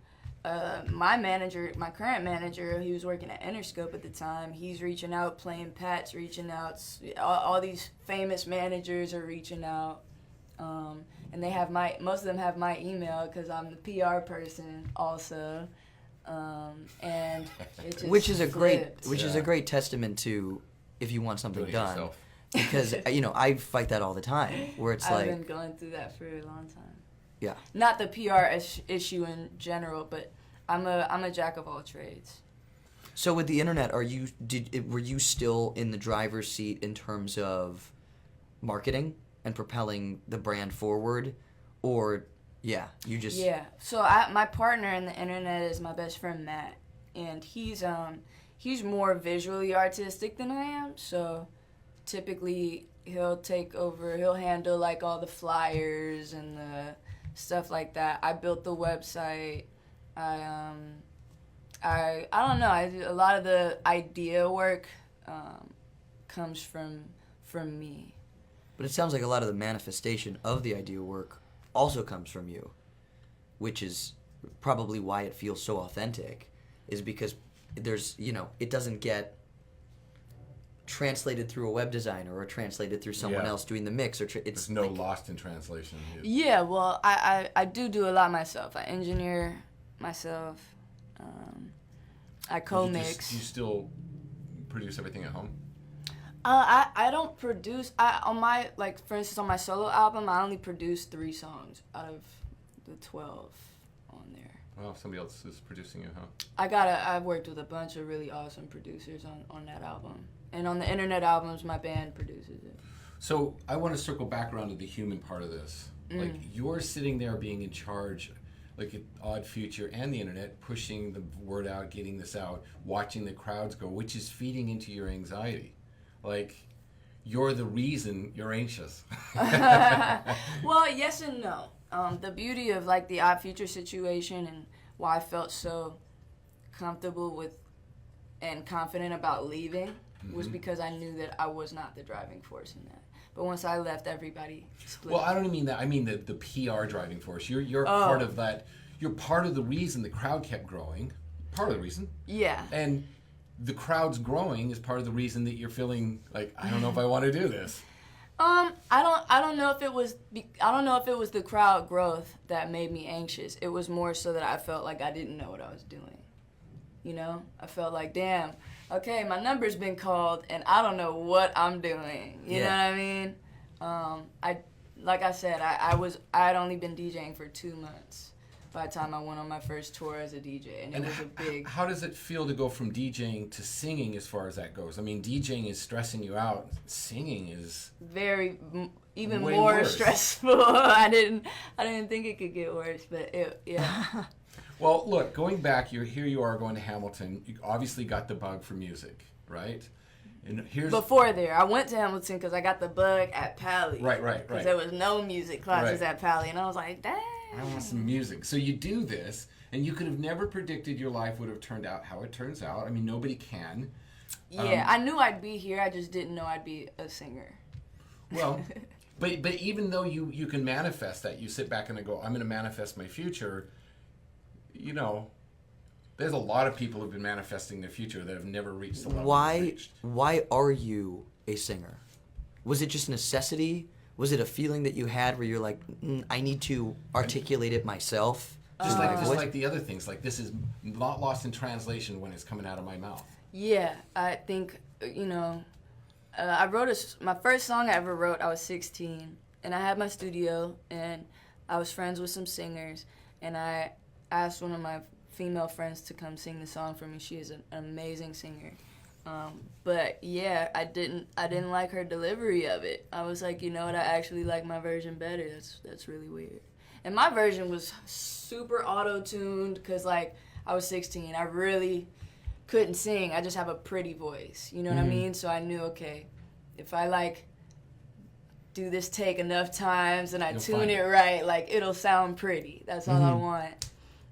my current manager, he was working at Interscope at the time. He's reaching out, playing Pat's reaching out. All these famous managers are reaching out, and they have most of them have my email because I'm the PR person also, and it just which is a flipped. great testament to if you want something Do it done. yourself. Because I fight that all the time, where it's I've been going through that for a long time. Yeah. Not the PR issue in general, but I'm a jack of all trades. So with the internet, were you still in the driver's seat in terms of marketing and propelling the brand forward, or you just So my partner in the internet is my best friend Matt, and he's more visually artistic than I am. So typically he'll handle like all the flyers and the stuff like that. I built the website. I don't know. A lot of the idea work comes from me. But it sounds like a lot of the manifestation of the idea work also comes from you, which is probably why it feels so authentic, is because there's, it doesn't get translated through a web designer or translated through someone else doing the mix. It's no lost in translation. Yeah, well, I do a lot myself. I engineer myself. I co-mix. Do you still produce everything at home? I don't produce. For instance, on my solo album, I only produced 3 songs out of the 12 on there. Well, somebody else is producing it, huh? I've worked with a bunch of really awesome producers on that album. And on the internet albums, my band produces it. So I want to circle back around to the human part of this. Like, you're sitting there being in charge, like at Odd Future and the internet, pushing the word out, getting this out, watching the crowds go, which is feeding into your anxiety. Like, you're the reason you're anxious. Well, yes and no. The beauty of like the Odd Future situation and why I felt so comfortable with and confident about leaving was because I knew that I was not the driving force in that. But once I left, everybody split. Well, I don't mean that. I mean the PR driving force. You're part of that. You're part of the reason the crowd kept growing. Part of the reason. Yeah. And the crowd's growing is part of the reason that you're feeling like, I don't know if I want to do this. I don't know if it was the crowd growth that made me anxious. It was more so that I felt like I didn't know what I was doing. I felt like, damn, okay, my number's been called and I don't know what I'm doing. You know what I mean? Like I said, I had only been DJing for 2 months by the time I went on my first tour as a DJ, and it was a big... How does it feel to go from DJing to singing as far as that goes? I mean, DJing is stressing you out. Singing is... even way more worse. Stressful. I didn't think it could get worse, but yeah. Well, look, going back, here you are going to Hamilton. You obviously got the bug for music, right? And Before there, I went to Hamilton because I got the bug at Pally. Right. Because there was no music classes at Pally, and I was like, dang. I want some music. So you do this, and you could have never predicted your life would have turned out how it turns out. I mean, nobody can. Yeah, I knew I'd be here. I just didn't know I'd be a singer. Well, but even though you can manifest that, you sit back and go, I'm going to manifest my future. There's a lot of people who've been manifesting their future that have never reached the level you've reached. Why are you a singer? Was it just necessity? Was it a feeling that you had where you're like, I need to articulate it myself? Just like the other things, like this is not lost in translation when it's coming out of my mouth. Yeah, I think, I wrote my first song I ever wrote, I was 16, and I had my studio, and I was friends with some singers, and I asked one of my female friends to come sing the song for me. She is an amazing singer. But yeah, I didn't like her delivery of it. I was like, you know what, I actually like my version better. That's really weird. And my version was super auto-tuned because like I was 16. I really couldn't sing. I just have a pretty voice. You know what I mean? So I knew, okay, if I like do this take enough times and You'll tune it right, like it'll sound pretty. That's all I want.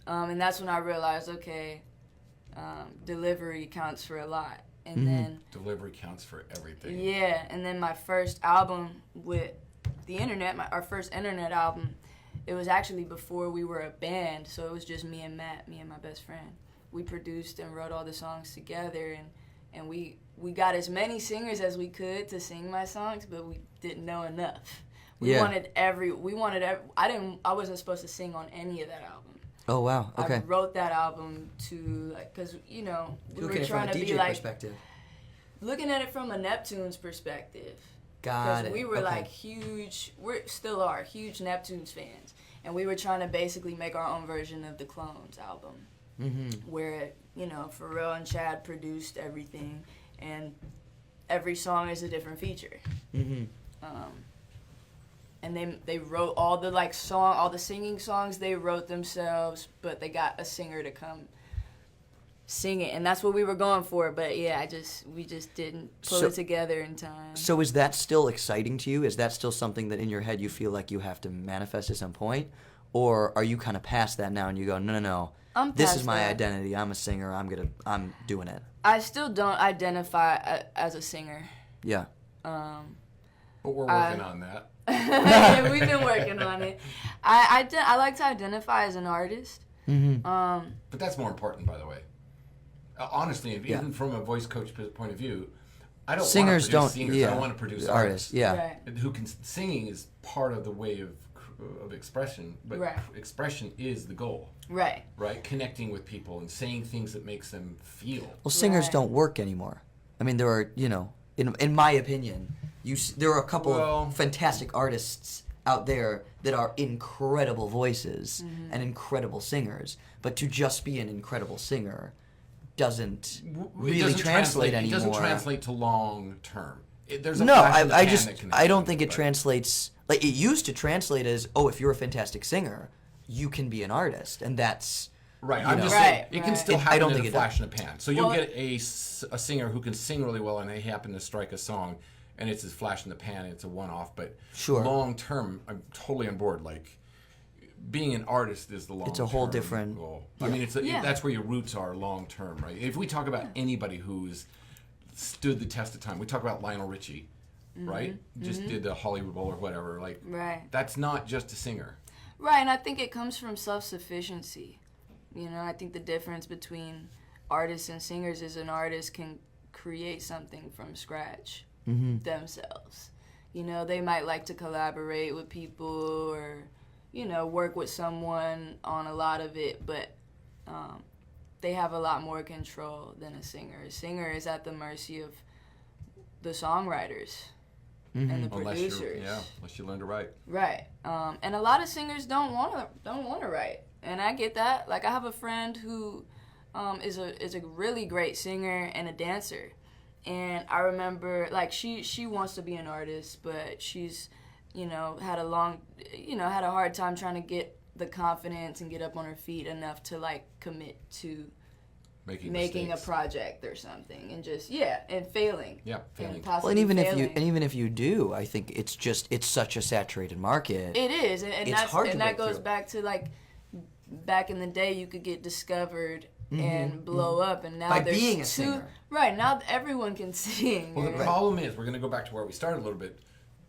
And that's when I realized, okay, delivery counts for a lot. And then delivery counts for everything. Yeah, and then my first album with the internet, our first internet album, it was actually before we were a band, so it was just me and Matt, me and my best friend. We produced and wrote all the songs together, and we got as many singers as we could to sing my songs, but we didn't know enough. I wasn't supposed to sing on any of that album. Oh wow, okay. I wrote that album to, like, because, you know, we Looking were trying from a to DJ be like, perspective. looking at it from a Neptunes perspective. Got it. We were okay. like huge, we still are huge Neptunes fans, and we were trying to basically make our own version of the Clones album, where, you know, Pharrell and Chad produced everything, and every song is a different feature. And they wrote all the all the singing songs they wrote themselves, but they got a singer to come sing it, and that's what we were going for. But yeah, we just didn't pull it together in time. So is that still exciting to you? Is that still something that in your head you feel like you have to manifest at some point, or are you kind of past that now and you go, no, this is my identity. I'm a singer. I'm doing it. I still don't identify as a singer. Yeah. But we're working on that. Yeah, we've been working on it. I like to identify as an artist. But that's more important, by the way. Honestly, even from a voice coach point of view, I don't singers want to produce singers. Yeah. I want to produce artists. Yeah. Right. Who can singing is part of the way of expression, but expression is the goal. Right. Right. Connecting with people and saying things that makes them feel. Well, singers don't work anymore. I mean, there are, you know, in my opinion, there are a couple of fantastic artists out there that are incredible voices and incredible singers, but to just be an incredible singer doesn't really translate anymore. It doesn't translate to long term. There's a I don't think it translates. Like, it used to translate as, oh, if you're a fantastic singer, you can be an artist, and that's right. I'm just saying it can still happen I don't in think a flash in a pan. So you'll get a singer who can sing really well, and they happen to strike a song, and it's a flash in the pan. It's a one-off, but long term, I'm totally on board. Like, being an artist is the long. It's a whole different goal. I mean, that's where your roots are long term, right? If we talk about anybody who's stood the test of time, we talk about Lionel Richie, right? Just did the Hollywood Bowl or whatever. Like, that's not just a singer. Right, and I think it comes from self-sufficiency. You know, I think the difference between artists and singers is an artist can create something from scratch themselves. You know, they might like to collaborate with people or, you know, work with someone on a lot of it, but they have a lot more control than a singer. A singer is at the mercy of the songwriters and the producers. Unless you learn to write. Right, and a lot of singers don't want to write, and I get that. Like, I have a friend who is a really great singer and a dancer, and I remember, like, she wants to be an artist, but she's, you know, had a hard time trying to get the confidence and get up on her feet enough to, like, commit to making a project or something, and just and failing. Yeah, failing. And even if you do, I think it's such a saturated market. It is, and that goes back to, like, back in the day, you could get discovered and blow up, and now there's being a singer. Right, now everyone can sing. Well, the problem is, we're going to go back to where we started a little bit.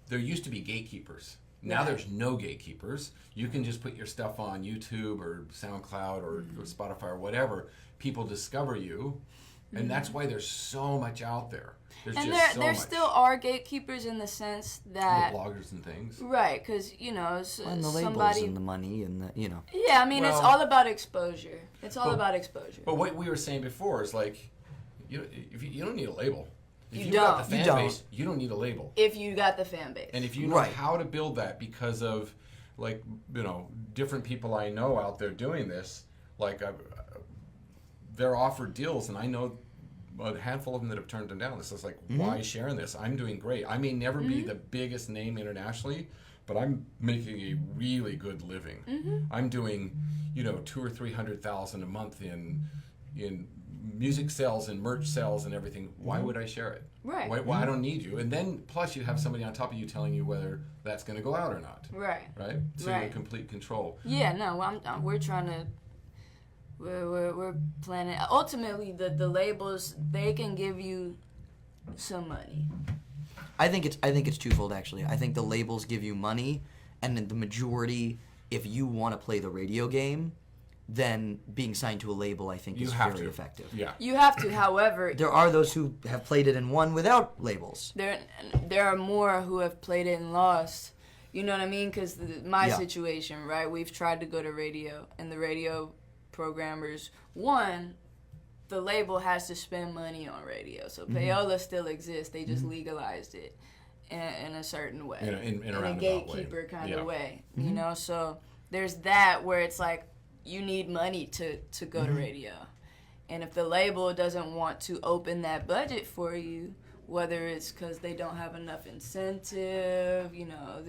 There used to be gatekeepers. Now there's no gatekeepers. You can just put your stuff on YouTube or SoundCloud or Spotify or whatever. People discover you, and that's why there's so much out there. There still are gatekeepers in the sense that the bloggers and things. Right, because, you know, and the labels and the money and the, you know. Yeah, I mean, it's all about exposure. It's all about exposure. But what we were saying before is, like, you don't need a label. If you got don't. the fan base, you don't need a label. If you got the fan base. And if you know how to build that, because of, like, you know, different people I know out there doing this, like, they're offered deals, and I know a handful of them that have turned them down. It's just like, why sharing this? I'm doing great. I may never be the biggest name internationally, but I'm making a really good living. I'm doing, you know, $200,000 or $300,000 a month in music sales and merch sales and everything. Why would I share it? Right. Why I don't need you. And then plus you have somebody on top of you telling you whether that's going to go out or not. Right. Right. So you're in complete control. Yeah. No. We're trying to. We're planning. Ultimately, the labels, they can give you some money. I think it's twofold, actually. I think the labels give you money, and then the majority if you want to play the radio game, then being signed to a label, I think, is very effective. Yeah. You have to, however... There are those who have played it and won without labels. There are more who have played it and lost. You know what I mean? Because my situation, right? We've tried to go to radio, and the radio programmers, one, the label has to spend money on radio. So payola still exists. They just legalized it in a certain way. In a gatekeeper kind of way. You know? So there's that where it's like, you need money to go to radio. And if the label doesn't want to open that budget for you, whether it's because they don't have enough incentive, you know,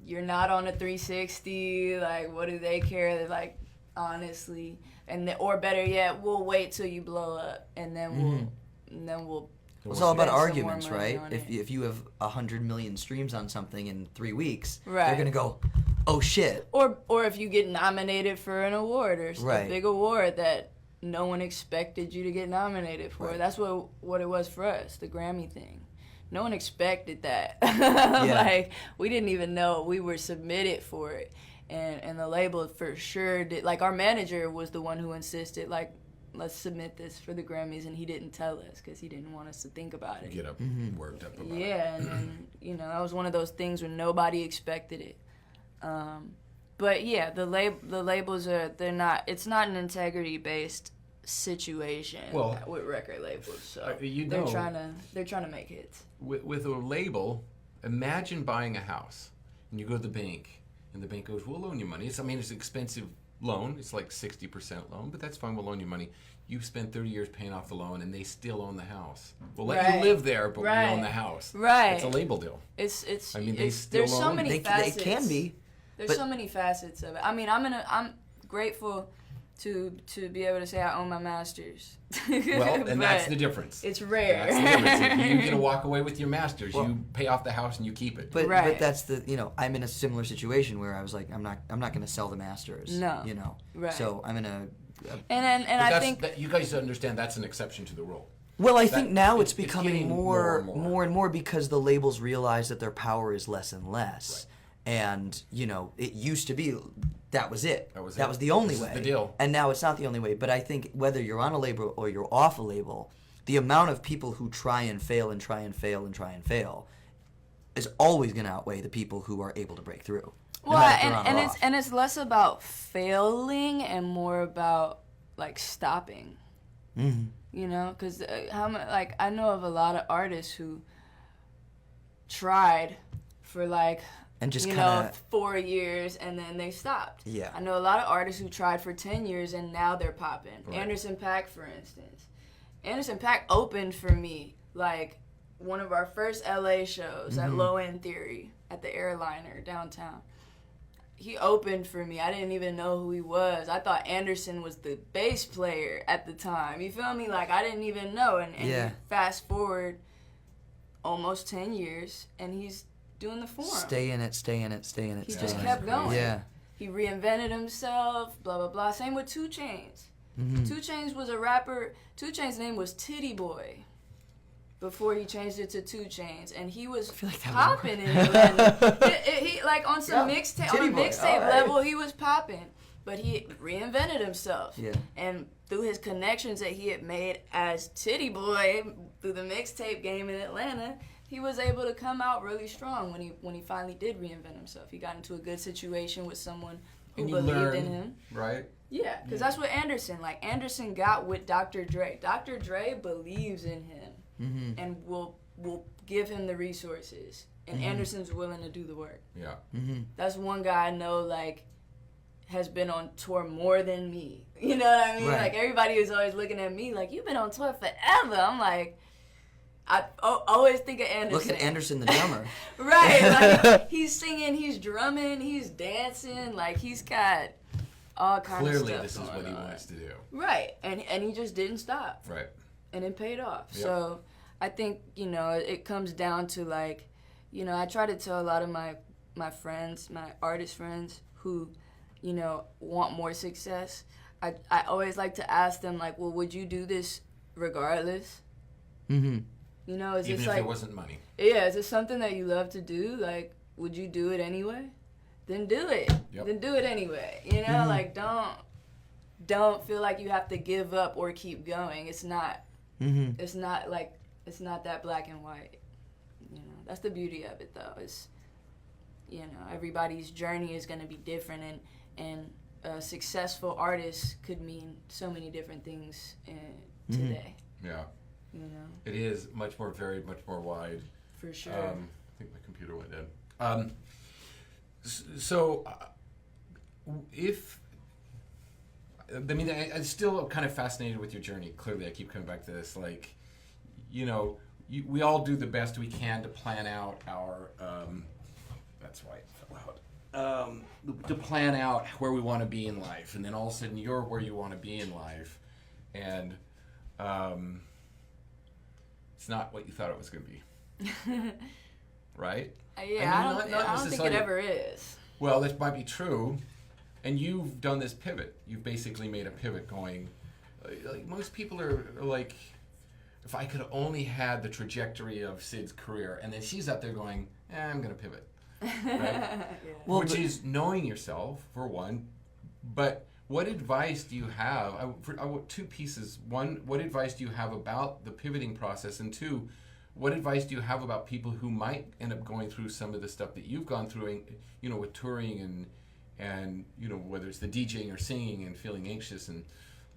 you're not on a 360, like, what do they care? Like, honestly. Or better yet, we'll wait till you blow up, and then we'll It's all about arguments, right? If you have 100 million streams on something in 3 weeks, they're going to go, oh shit. Or if you get nominated for an award or a big award that no one expected you to get nominated for. That's what it was for us, the Grammy thing. No one expected that. Like, we didn't even know we were submitted for it. And the label for sure did. Like, our manager was the one who insisted, like, let's submit this for the Grammys, and he didn't tell us because he didn't want us to think about it. Get up, worked up about it. Yeah, and then, you know, that was one of those things where nobody expected it. But yeah, the labels it's not an integrity-based situation with record labels. So they're trying to make hits. With a label, imagine buying a house, and you go to the bank, and the bank goes, we'll loan you money. It's an expensive loan. It's like 60% loan, but that's fine. We'll loan you money. You've spent 30 years paying off the loan, and they still own the house. We'll let you live there, but we own the house. Right. It's a label deal. It's. I mean, they still there's so many facets. They can be. There's so many facets of it. I mean, I'm grateful to be able to say I own my masters. Well, and that's the difference. It's rare. That's the difference. If you get to walk away with your masters, you pay off the house and you keep it. But that's I'm in a similar situation where I was like, I'm not going to sell the masters. No. You know. Right. So I'm in a. And I think you guys understand that's an exception to the rule. Well, I think now it's becoming getting more and more because the labels realize that their power is less and less. Right. And, you know, it used to be that was it. That was the only way. This is the deal. And now it's not the only way. But I think whether you're on a label or you're off a label, the amount of people who try and fail and try and fail and try and fail is always going to outweigh the people who are able to break through. Well, and it's less about failing and more about, like, stopping. Mm-hmm. You know, because I know of a lot of artists who tried for, like, and just 4 years, and then they stopped. Yeah. I know a lot of artists who tried for 10 years, and now they're popping. Right. Anderson .Paak, for instance. Anderson .Paak opened for me, like, one of our first LA shows at Low End Theory at the Airliner downtown. He opened for me. I didn't even know who he was. I thought Anderson was the bass player at the time. You feel me? Like, I didn't even know. And fast forward almost 10 years, and he's doing the form. Stay in it. He just kept going. Yeah. He reinvented himself, blah, blah, blah. Same with 2 Chainz. 2 Chainz was a rapper. 2 Chainz' name was Titty Boy before he changed it to 2 Chainz, and he was popping in Atlanta. He like on some mixtape level, he was popping, but he reinvented himself. Yeah. And through his connections that he had made as Titty Boy through the mixtape game in Atlanta, he was able to come out really strong when he finally did reinvent himself. He got into a good situation with someone who believed in him. Right? Yeah, because that's what Anderson got with Dr. Dre. Dr. Dre believes in him and will give him the resources. And Anderson's willing to do the work. Yeah. That's one guy I know, like, has been on tour more than me. You know what I mean? Right. Like, everybody is always looking at me like, you've been on tour forever. I'm like, I always think of Anderson. Look at Anderson the drummer. Right. Like, he's singing, he's drumming, he's dancing. Like, he's got all kinds of stuff. Clearly, this is what he wants to do. Right. And he just didn't stop. Right. And it paid off. Yep. So I think, it comes down to, like, I try to tell a lot of my friends, my artist friends who, want more success. I always like to ask them, like, well, would you do this regardless? Mm-hmm. Is Even this if like, it wasn't money. Yeah, is it something that you love to do? Like, would you do it anyway? then do it. Yep. Then do it anyway. You know, like don't feel like you have to give up or keep going. It's not. It's not like it's not that black and white. You know, that's the beauty of it, though. Is you know, everybody's journey is going to be different, and a successful artist could mean so many different things today. Yeah. You know, It is much more varied, much more wide. for sure. I think my computer went dead. So, if I mean, I'm still kind of fascinated with your journey. Clearly, I keep coming back to this. Like, you know, we all do the best we can to plan out our. That's why it fell out. To plan out where we want to be in life, and then all of a sudden you're where you want to be in life, and it's not what you thought it was going to be. Right? Yeah, I don't think it ever is. Well, that might be true. And you've done this pivot. You've basically made a pivot going, like most people are like, if I could have only had the trajectory of Sid's career, and then she's out there going, I'm going to pivot. Right? Yeah. Well, Which is knowing yourself, for one. But what advice do you have? I want two pieces. One, what advice do you have about the pivoting process? And two, what advice do you have about people who might end up going through some of the stuff that you've gone through, you know, with touring and you know, whether it's the DJing or singing and feeling anxious, and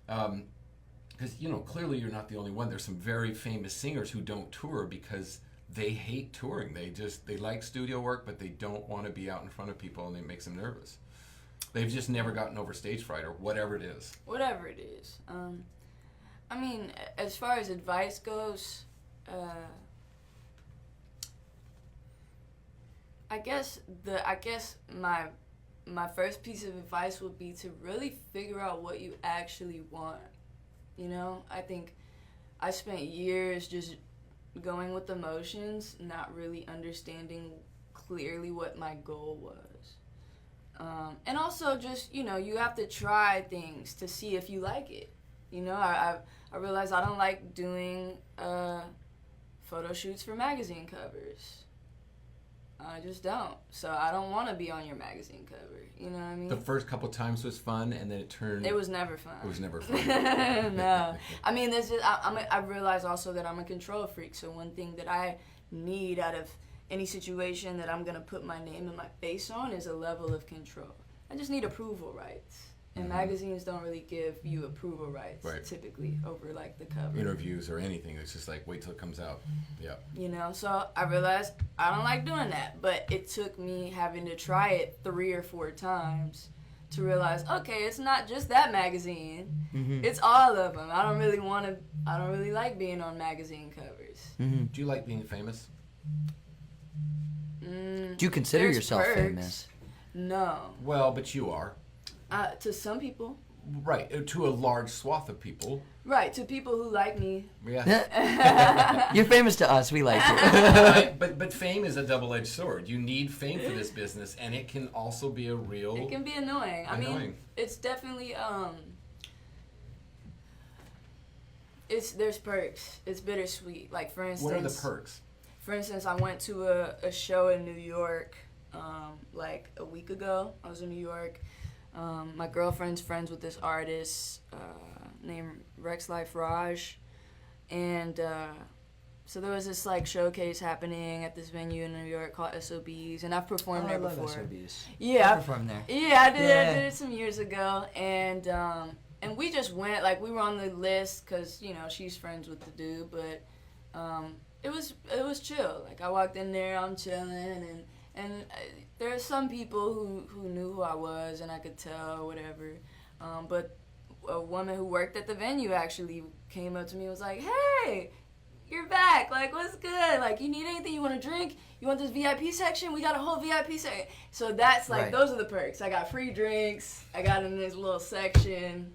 because you know, clearly you're not the only one. There's some very famous singers who don't tour because they hate touring. They like studio work, but they don't want to be out in front of people, and it makes them nervous. They've just never gotten over stage fright or whatever it is. Whatever it is. I mean, as far as advice goes, I guess my first piece of advice would be to really figure out what you actually want. You know, I think I spent years just going with emotions, not really understanding clearly what my goal was. And also just, you know, you have to try things to see if you like it. You know, I realized I don't like doing photo shoots for magazine covers. I just don't. So I don't want to be on your magazine cover. You know what I mean? The first couple times was fun, and then it turned. It was never fun. It was never fun. No. I mean, there's just, I realize also that I'm a control freak. So one thing that I need out of any situation that I'm going to put my name and my face on is a level of control. I just need approval rights. And magazines don't really give you approval rights, typically, over, like, the cover. Interviews or anything. It's just like, wait till it comes out. Yeah. You know, so I realized I don't like doing that. But it took me having to try it 3 or 4 times to realize, okay, it's not just that magazine. It's all of them. I don't really like being on magazine covers. Do you like being famous? do you consider yourself perks. famous? No. Well, but you are. To some people. Right. To a large swath of people. Right, to people who like me. Yeah. You're famous to us. We like you. But fame is a double-edged sword. You need fame for this business, and it can also be a real... It can be annoying. I mean, it's definitely, there's perks. It's bittersweet. Like, for instance... What are the perks? For instance, I went to a show in New York, like a week ago. I was in New York. My girlfriend's friends with this artist named Rex Life Raj, and so there was this like showcase happening at this venue in New York called SOBs, and I've performed there before. I love SOBs. Yeah, I performed there. Yeah, I did it some years ago, and we just went, like, we were on the list because, you know, she's friends with the dude, but it was chill. Like, I walked in there, I'm chilling, and there are some people who knew who I was, and I could tell or whatever. But a woman who worked at the venue actually came up to me and was like, hey, you're back. Like, what's good? Like, you need anything? You want to drink? You want this VIP section? We got a whole VIP section. So that's, like, those are the perks. I got free drinks. I got in this little section.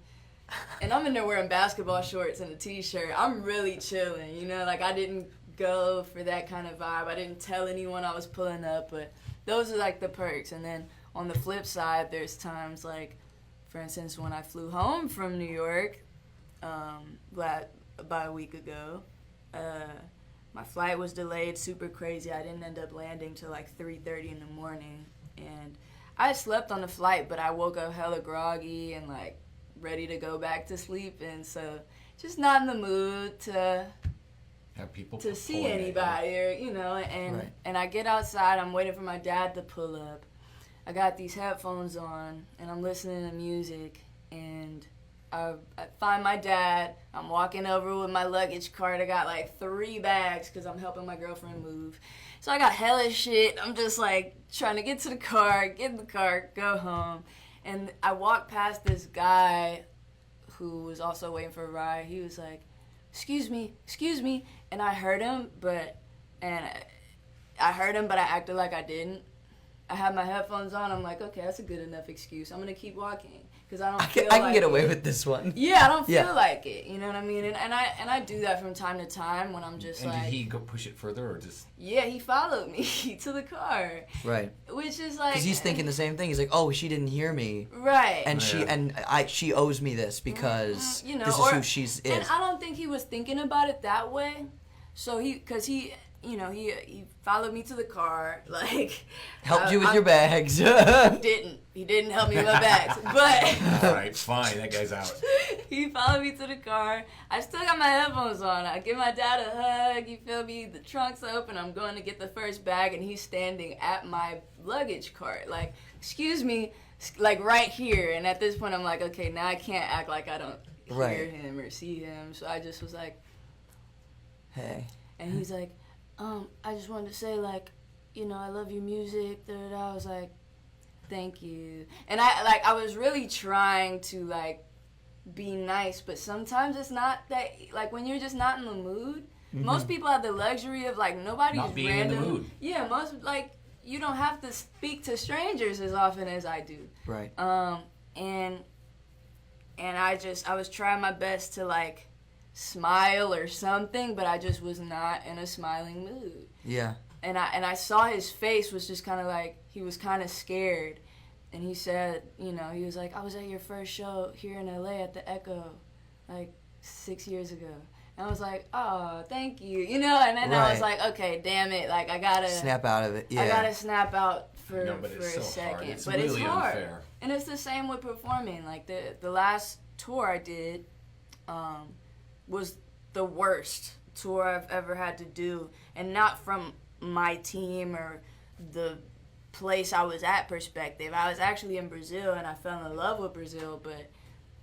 And I'm in there wearing basketball shorts and a T-shirt. I'm really chilling, you know? Like, I didn't go for that kind of vibe. I didn't tell anyone I was pulling up, but those are like the perks. And then on the flip side, there's times like, for instance, when I flew home from New York about a week ago, my flight was delayed super crazy. I didn't end up landing till like 3:30 in the morning, and I slept on the flight, but I woke up hella groggy and like ready to go back to sleep, and so just not in the mood to have people to see anybody, or and I get outside. I'm waiting for my dad to pull up. I got these headphones on and I'm listening to music, and I find my dad. I'm walking over with my luggage cart. I got like 3 bags because I'm helping my girlfriend move. So I got hella shit. I'm just like trying to get to the car, get in the car, go home. And I walked past this guy who was also waiting for a ride. He was like, excuse me. And I heard him, but I acted like I didn't. I had my headphones on. I'm like, okay, that's a good enough excuse. I'm going to keep walking because I can get away with this one. Yeah, I don't feel like it. You know what I mean? And I do that from time to time when I'm just and like... did he go push it further or just... Yeah, he followed me to the car. Right. Which is like... Because he's thinking the same thing. He's like, oh, she didn't hear me. Right. And she owes me this because this is who she is. And I don't think he was thinking about it that way. So he followed me to the car, like... Helped you with your bags. He didn't help me with my bags, but... All right, fine, that guy's out. He followed me to the car. I still got my headphones on. I give my dad a hug, you feel me? The trunk's open, I'm going to get the first bag, and he's standing at my luggage cart, like, excuse me, like right here. And at this point, I'm like, okay, now I can't act like I don't hear him or see him. So I just was like... Hey. And he's like, I just wanted to say, like, I love your music. I was like, thank you. And I was really trying to, like, be nice, but sometimes it's not that, like, when you're just not in the mood. Mm-hmm. Most people have the luxury of, like, nobody's not being random. in the mood. Yeah, like, you don't have to speak to strangers as often as I do. Right. And I was trying my best to, like, smile or something, but I just was not in a smiling mood. Yeah. And I saw his face was just kind of like, he was kind of scared. And he said, he was like, I was at your first show here in LA at the Echo, like 6 years ago. And I was like, oh, thank you. And then I was like, okay, damn it. Like, I gotta snap out of it. Yeah. I gotta snap out for a so second. Hard. It's but really it's hard. Unfair. And it's the same with performing. Like, the last tour I did, was the worst tour I've ever had to do, and not from my team or the place I was at perspective. I was actually in Brazil and I fell in love with Brazil, but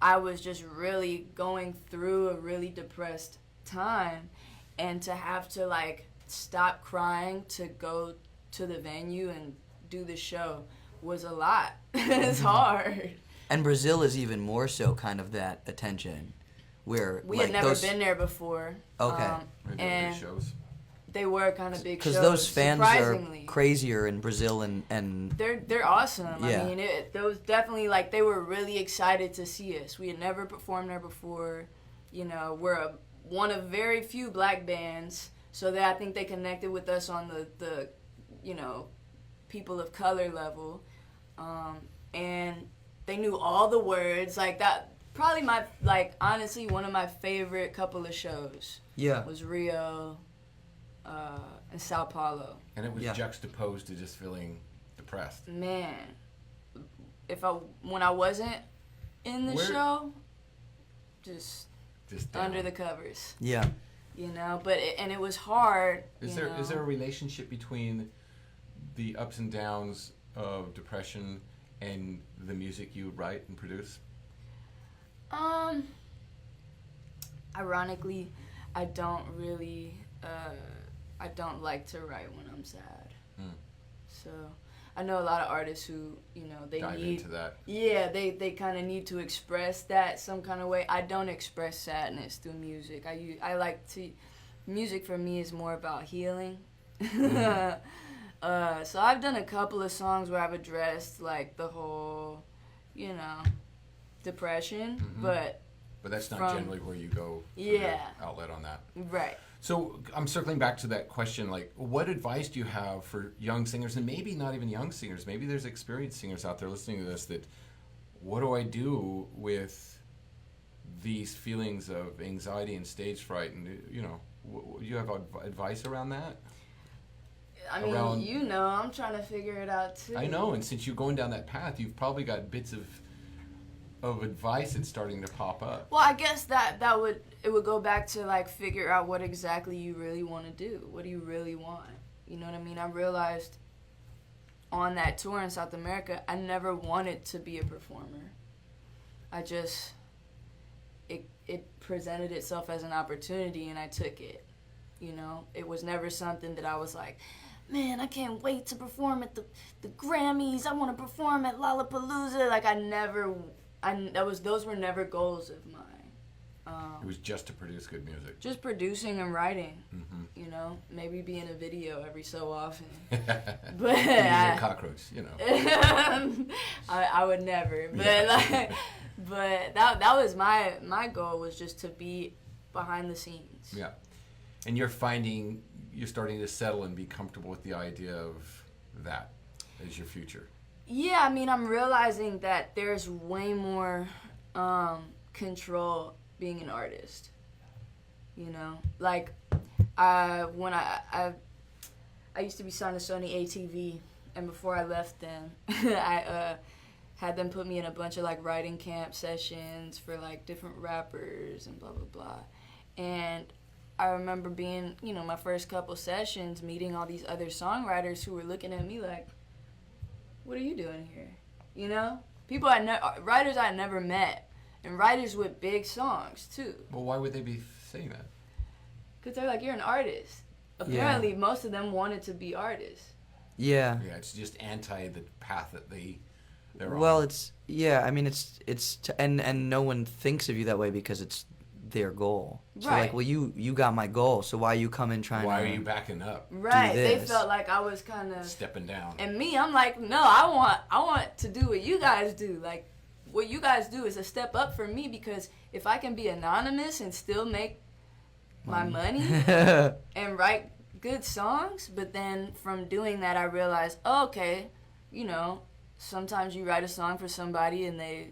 I was just really going through a really depressed time, and to have to like stop crying to go to the venue and do the show was a lot. It's hard. And Brazil is even more so kind of that attention. Where we had never been there before. Okay. And big shows. They were kind of big shows. Because those fans are crazier in Brazil, and they're awesome. Yeah. I mean, those definitely, like, they were really excited to see us. We had never performed there before. We're one of very few black bands, so I think they connected with us on the people of color level, and they knew all the words like that. Probably honestly, one of my favorite couple of shows was Rio and Sao Paulo. And it was juxtaposed to just feeling depressed. Man, when I wasn't in the show, just under the covers. Yeah. But it was hard. Is there a relationship between the ups and downs of depression and the music you write and produce? Ironically, I don't really, I don't like to write when I'm sad. So, I know a lot of artists who, they dive need into that. Yeah, they kind of need to express that some kind of way. I don't express sadness through music. I like to, music for me is more about healing. So I've done a couple of songs where I've addressed like the whole, depression, but that's not generally where you go for your outlet on that. Right. So I'm circling back to that question, like, what advice do you have for young singers, and maybe not even young singers, maybe there's experienced singers out there listening to this, that what do I do with these feelings of anxiety and stage fright, and do you have advice around that? I mean, around. you know, I'm trying to figure it out too. I know, and since you're going down that path, you've probably got bits of advice that's starting to pop up. Well, I guess that would go back to like figure out what exactly you really want to do. What do you really want? You know what I mean? I realized on that tour in South America, I never wanted to be a performer. I just it presented itself as an opportunity and I took it. You know, it was never something that I was like, man, I can't wait to perform at the Grammys. I want to perform at Lollapalooza. Like those were never goals of mine. It was just to produce good music. Just producing and writing. Mm-hmm. You know, maybe be in a video every so often. But But a cockroach, you know. I would never. But Yeah. but that was my goal, was just to be behind the scenes. Yeah. And you're starting to settle and be comfortable with the idea of that as your future. Yeah, I mean, I'm realizing that there's way more control being an artist. You know, like when I used to be signed to Sony ATV, and before I left them, I had them put me in a bunch of like writing camp sessions for like different rappers and blah blah blah, and I remember being, you know, my first couple sessions, meeting all these other songwriters who were looking at me like, what are you doing here? You know? Writers I never met, and writers with big songs, too. Well, why would they be saying that? Because they're like, you're an artist. Apparently, most of them wanted to be artists. Yeah. Yeah, it's just anti the path that they're on. Well, and no one thinks of you that way because it's their goal. So Right. like, well, you got my goal, so why you come in trying Why to... are you backing up? Right. They this. felt like I was kind of... Stepping down. And me, I'm like, no, I want to do what you guys do. Like, what you guys do is a step up for me, because if I can be anonymous and still make my money and write good songs, but then from doing that I realized, oh, okay, you know, sometimes you write a song for somebody and they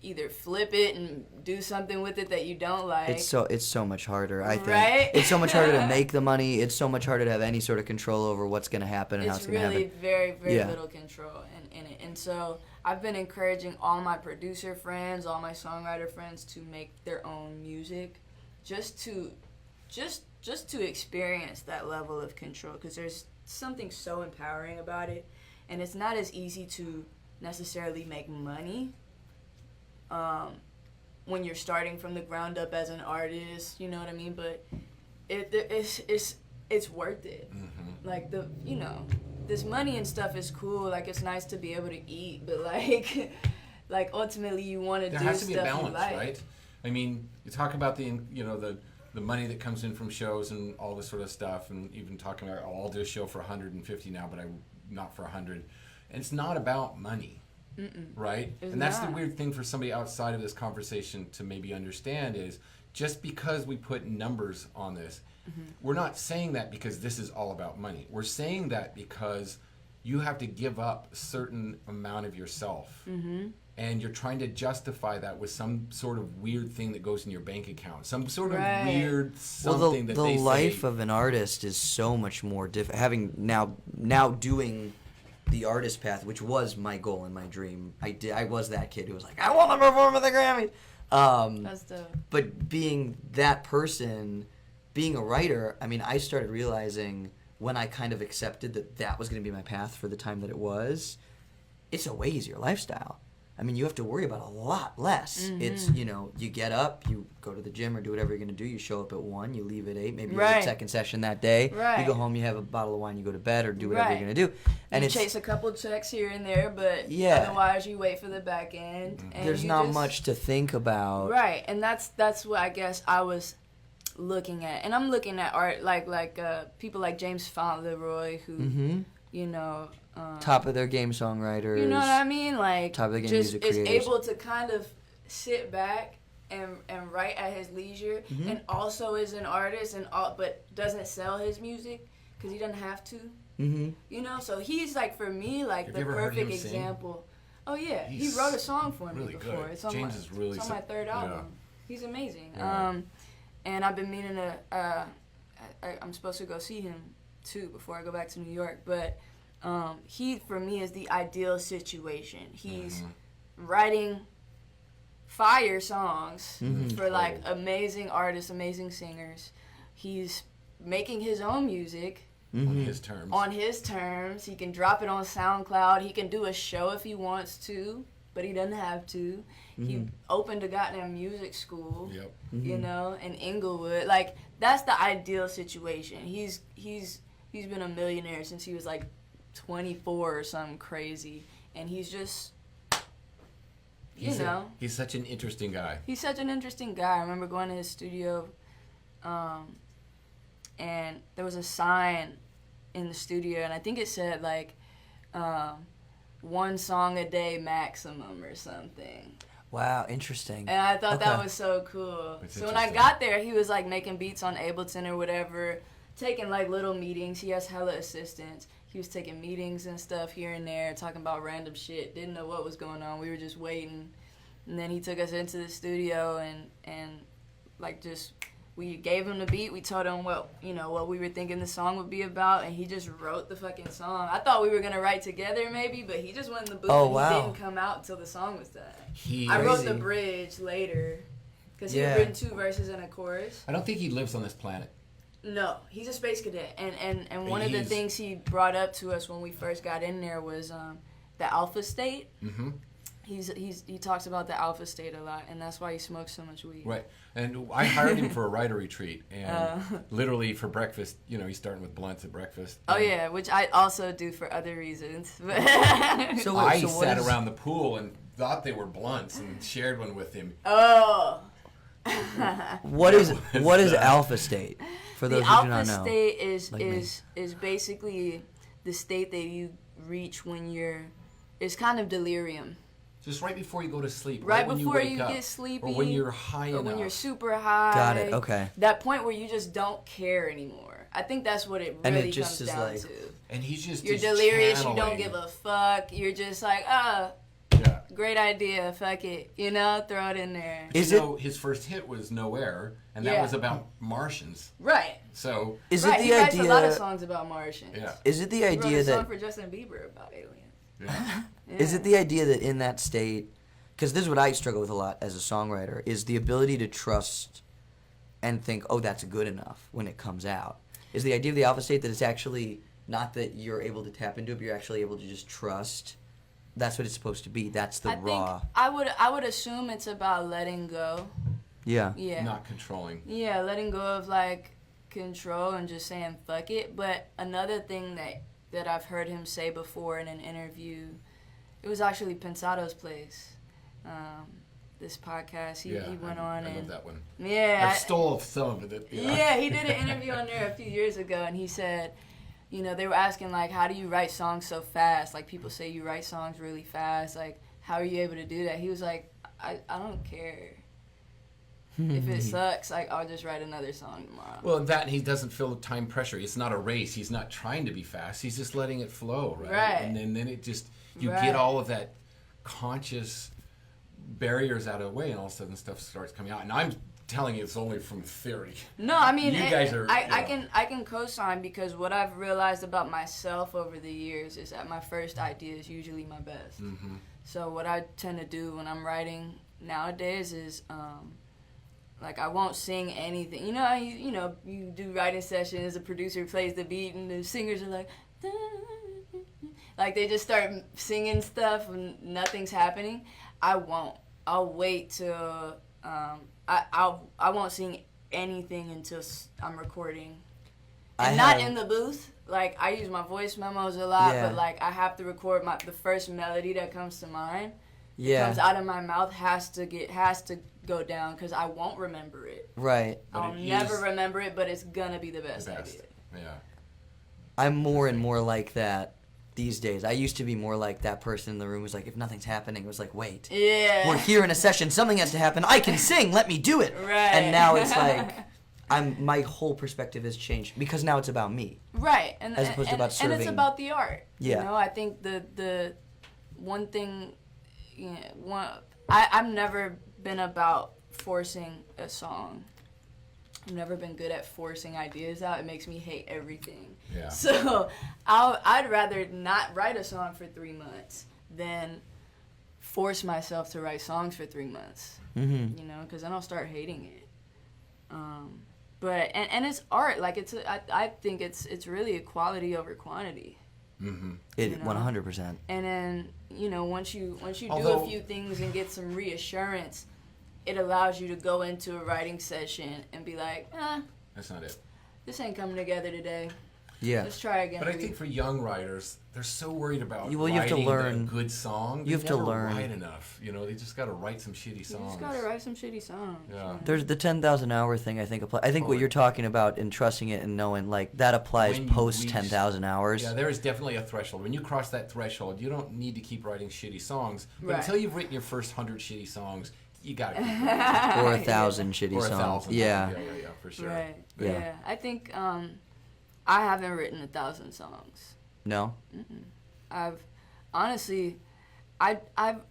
either flip it and do something with it that you don't like. It's so much harder, I think. Right? It's so much harder to make the money. It's so much harder to have any sort of control over what's going to happen and how it's going to happen. It's really very, very Yeah. little control in it. And so I've been encouraging all my producer friends, all my songwriter friends to make their own music, just to experience that level of control, because there's something so empowering about it. And it's not as easy to necessarily make money when you're starting from the ground up as an artist, you know what I mean? But it's worth it. Mm-hmm. Like, this money and stuff is cool. Like, it's nice to be able to eat, but like ultimately you want to do There has to be a stuff you balance, like. right? I mean, you talk about the money that comes in from shows and all this sort of stuff, and even talking about, I'll do a show for 150 now, but not for 100. And it's not about money. Right? It's and that's not. the weird thing for somebody outside of this conversation to maybe understand is, just because we put numbers on this, we're not saying that because this is all about money. We're saying that because you have to give up a certain amount of yourself. And you're trying to justify that with some sort of weird thing that goes in your bank account. Some sort of weird something that the they life say. of an artist is so much more difficult. Having now doing the artist path, which was my goal and my dream. I was that kid who was like, I want to perform at the Grammys. That's dope. But being that person, being a writer, I mean, I started realizing when I kind of accepted that was going to be my path for the time that it was, it's a way easier lifestyle. I mean, you have to worry about a lot less. It's, you get up, you go to the gym or do whatever you're going to do. You show up at 1, you leave at 8, maybe you have a second session that day. Right. You go home, you have a bottle of wine, you go to bed or do whatever you're going to do. And you chase a couple checks here and there, but otherwise you wait for the back end. And there's not much to think about. Right, and that's what I guess I was looking at. And I'm looking at art like people like James Fauntleroy, who, Top of their game songwriters. You know what I mean? Like, top of the game just music is creators. able to kind of sit back and write at his leisure, and also is an artist but doesn't sell his music because he doesn't have to. So he's like, for me, like, Have the you ever heard perfect him sing? example. Oh yeah, He's he wrote a song for me really before. good. It's on James my, is really it's on my third yeah. album. He's amazing. Yeah. And I've been meaning to. I'm supposed to go see him too before I go back to New York. But he, for me, is the ideal situation. He's writing fire songs for like amazing artists, amazing singers. He's making his own music on his terms. On his terms. He can drop it on SoundCloud. He can do a show if he wants to, but he doesn't have to. He opened a goddamn music school, you know, in Inglewood. Like, that's the ideal situation. He's been a millionaire since he was like 24 or something crazy, and he's just, you know. He's such an interesting guy. He's such an interesting guy. I remember going to his studio, and there was a sign in the studio, and I think it said, like, 1 song a day maximum or something. Wow, interesting. And I thought that was so cool. So when I got there, he was, like, making beats on Ableton or whatever, taking, like, little meetings. He has hella assistants. He was taking meetings and stuff here and there, talking about random shit. Didn't know what was going on. We were just waiting. And then he took us into the studio and like, just, we gave him the beat. We told him what we were thinking the song would be about, and he just wrote the fucking song. I thought we were going to write together maybe, but he just went in the booth and he didn't come out until the song was done. I wrote the bridge later because he had written 2 verses and a chorus. I don't think he lives on this planet. No, he's a space cadet, and one of the things he brought up to us when we first got in there was the alpha state. Mm-hmm. He talks about the alpha state a lot, and that's why he smokes so much weed. Right, and I hired him for a writer retreat, and literally for breakfast, you know, he's starting with blunts at breakfast. Oh yeah, which I also do for other reasons. So I sat around the pool and thought they were blunts and shared one with him. Oh. What is alpha state? For those who do not know. The alpha state is basically the state that you reach when it's kind of delirium. Just right before you go to sleep. Right before you get sleepy. Or when you're high enough. Or when you're super high. Got it, okay. That point where you just don't care anymore. I think that's what it really comes down to. And he's just You're delirious, you don't give a fuck. You're just like, great idea, fuck it. You know, throw it in there. His first hit was Nowhere, and that was about Martians. Right. So he writes a lot of songs about Martians. Yeah. Is it the idea he wrote a that song for Justin Bieber about aliens? Yeah. Is it the idea that in that state, because this is what I struggle with a lot as a songwriter, is the ability to trust and think, oh, that's good enough when it comes out. Is the idea of the alpha state that it's actually not that you're able to tap into it, but you're actually able to just trust. That's what it's supposed to be. That's the raw. I would assume it's about letting go. Yeah. Yeah. Not controlling. Yeah, letting go of like control and just saying fuck it. But another thing that I've heard him say before in an interview, it was actually Pensado's place. This podcast, he went on I and love that one. Yeah, I stole some of it. Yeah, he did an interview on there a few years ago, and he said, you know, they were asking like, how do you write songs so fast? Like people say you write songs really fast. Like, how are you able to do that? He was like, I don't care. If it sucks, like I'll just write another song tomorrow. Well, that he doesn't feel the time pressure. It's not a race. He's not trying to be fast. He's just letting it flow, right? Right. And then it just get all of that conscious barriers out of the way, and all of a sudden stuff starts coming out. And I'm telling you, it's only from theory. No, I mean, you guys are. I can co-sign because what I've realized about myself over the years is that my first idea is usually my best. Mm-hmm. So what I tend to do when I'm writing nowadays is. Like, I won't sing anything. You know, you do writing sessions, the producer plays the beat, and the singers are like, like, they just start singing stuff, and nothing's happening. I won't. I'll wait till, I won't sing anything until I'm recording. And not in the booth. Like, I use my voice memos a lot, but, like, I have to record the first melody that comes to mind. Yeah. Comes out of my mouth has to go down because I won't remember it. Right. I'll never remember it, but it's gonna be the best idea. Yeah. I'm more and more like that these days. I used to be more like that person in the room who's like, if nothing's happening, it was like, wait. Yeah. We're here in a session. Something has to happen. I can sing. Let me do it. Right. And now it's like, my whole perspective has changed because now it's about me. Right. As opposed to about serving. And it's about the art. Yeah. You know, I think the one thing, I've never been about forcing a song. I've never been good at forcing ideas out. It makes me hate everything. Yeah. So I'd rather not write a song for 3 months than force myself to write songs for 3 months. Mm-hmm. You know, because then I'll start hating it. But it's art. Like I think it's really equality over quantity. Mm-hmm. It You know? 100%. And then, you know, once you do Although- a few things and get some reassurance, it allows you to go into a writing session and be like, That's not it. this ain't coming together today. Yeah. Let's try again. But I maybe. think for young writers, they're so worried about Well, you have to writing learn- a good song. you have They to never learn. write enough. You know, they just got to write some shitty You songs. just gotta write some shitty songs. Yeah. There's the 10,000 hour thing, I think, I think what Totally. you're talking about in trusting it and knowing, like, that applies When you post reach- 10,000 hours. Yeah, there is definitely a threshold. When you cross that threshold, you don't need to keep writing shitty songs. But Right. until you've written your first 100 shitty songs, you got to keep Or 1,000 shitty Or songs. 1,000. Yeah. Yeah, for sure. Right. Yeah. Yeah. I think I haven't written 1,000 songs. No? I've honestly, I've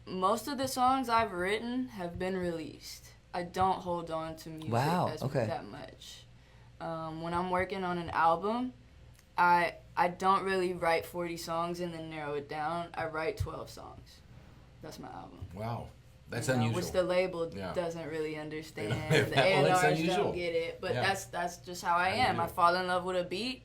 most of the songs I've written have been released. I don't hold on to music Wow, as okay. that much. When I'm working on an album, I don't really write 40 songs and then narrow it down. I write 12 songs. That's my album. Wow. That's You know, unusual. which the label Yeah. doesn't really understand. Well, The that's A&Rs unusual. don't get it. But Yeah. that's just how I am. I Unusual. fall in love with a beat.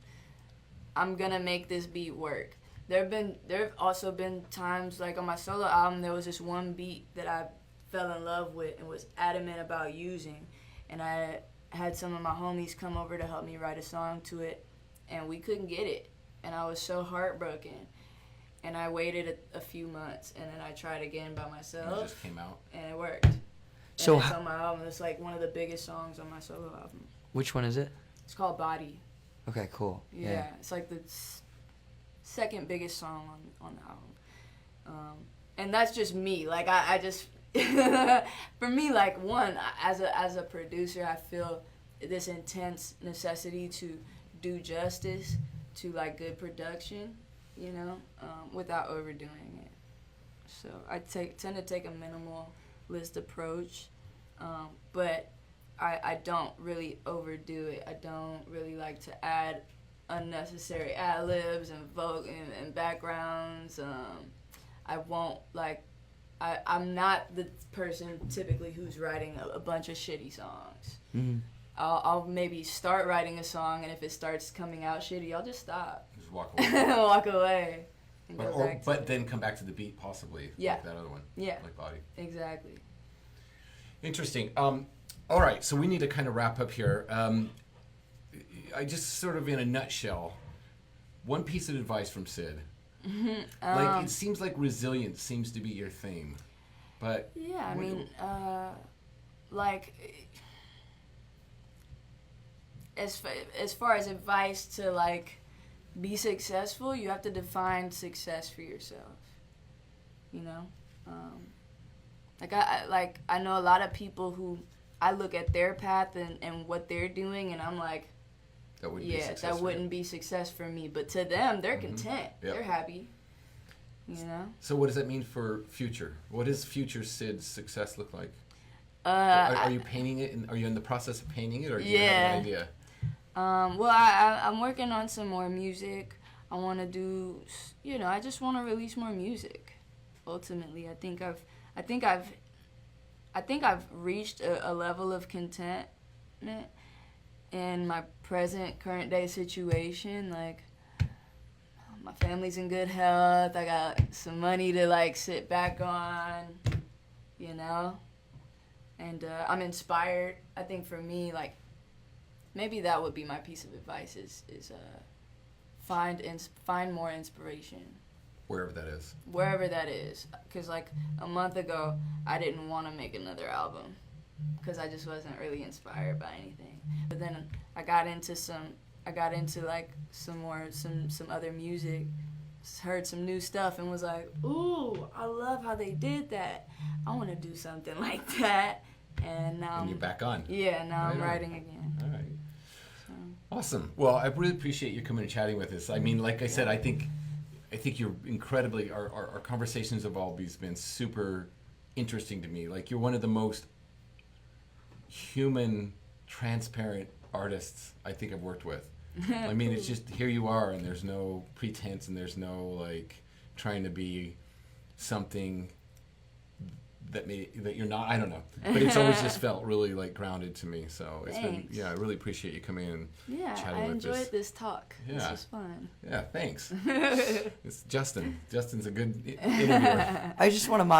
I'm gonna make this beat work. There have also been times, like on my solo album, there was this one beat that I fell in love with and was adamant about using, and I had some of my homies come over to help me write a song to it, and we couldn't get it, and I was so heartbroken, and I waited a few months, and then I tried again by And myself, it just came out. and it worked. So And it's ho- on my album. It's like one of the biggest songs on my solo album. Which one is it? It's called Body. Okay, cool. Yeah, it's like the second biggest song on the album, and that's just me. Like I just for me, like as a producer, I feel this intense necessity to do justice to like good production, you know, without overdoing it. So I tend to take a minimalist approach, but I don't really overdo it. I don't really like to add unnecessary ad-libs and backgrounds. I won't like. I'm not the person typically who's writing a bunch of shitty songs. Mm-hmm. I'll maybe start writing a song, and if it starts coming out shitty, I'll just stop, Just walk away. walk away, and go back. But then come back to the beat, possibly. Yeah. Like that other one. Yeah. Like Body. Exactly. Interesting. All right, so we need to kind of wrap up here. I just sort of in a nutshell, one piece of advice from Sid. Like it seems like resilience seems to be your theme, but Yeah, I what- mean, like, as far as advice to like be successful, you have to define success for yourself. You know, I know a lot of people who I look at their path and what they're doing, and I'm like, that wouldn't be yeah, success that for you. wouldn't be success for me. But to them, they're content. Yep. They're happy. You know. So what does that mean for future? What does future Sid's success look like? Uh, Are you painting it? Are you in the process of painting it, or do you Yeah. have an idea? Well, I'm working on some more music. I want to do, you know, I just want to release more music. Ultimately, I think I've reached a level of contentment in my current day situation. Like, my family's in good health. I got some money to like sit back on, you know, and I'm inspired. I think for me, like, maybe that would be my piece of advice is find more inspiration Wherever that is. wherever that is. Because like a month ago, I didn't want to make another album because I just wasn't really inspired by anything. But then I got into like some other music, heard some new stuff, and was like, ooh, I love how they did that. I want to do something like that. And now And you're back on. Yeah, now Right I'm on. writing again. All right. So. Awesome. Well, I really appreciate you coming and chatting with us. I mean, like I said, I think you're incredibly. Our conversations have always been super interesting to me. Like you're one of the most human, transparent artists I think I've worked with. I mean, it's just here you are, and there's no pretense, and there's no like trying to be something that you're not. I don't know, but it's always just felt really like grounded to me. So it's been, Thanks. yeah, I really appreciate you coming in and chatting I with us. enjoyed this talk. Yeah. This was fun. Yeah, thanks. It's Justin. Justin's a good interviewer. I just want to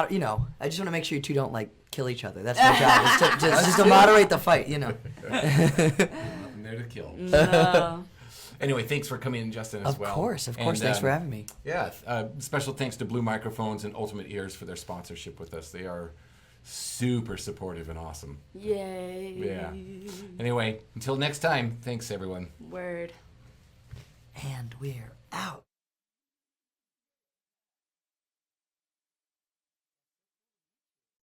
I just want to make sure you two don't like kill each other. That's my job. Is just to moderate the fight. Nothing there to kill. No. Anyway, thanks for coming in, Justin, as well. Of course. And, Thanks for having me. Yeah, special thanks to Blue Microphones and Ultimate Ears for their sponsorship with us. They are super supportive and awesome. Yay. Yeah. Anyway, until next time, thanks, everyone. Word. And we're out.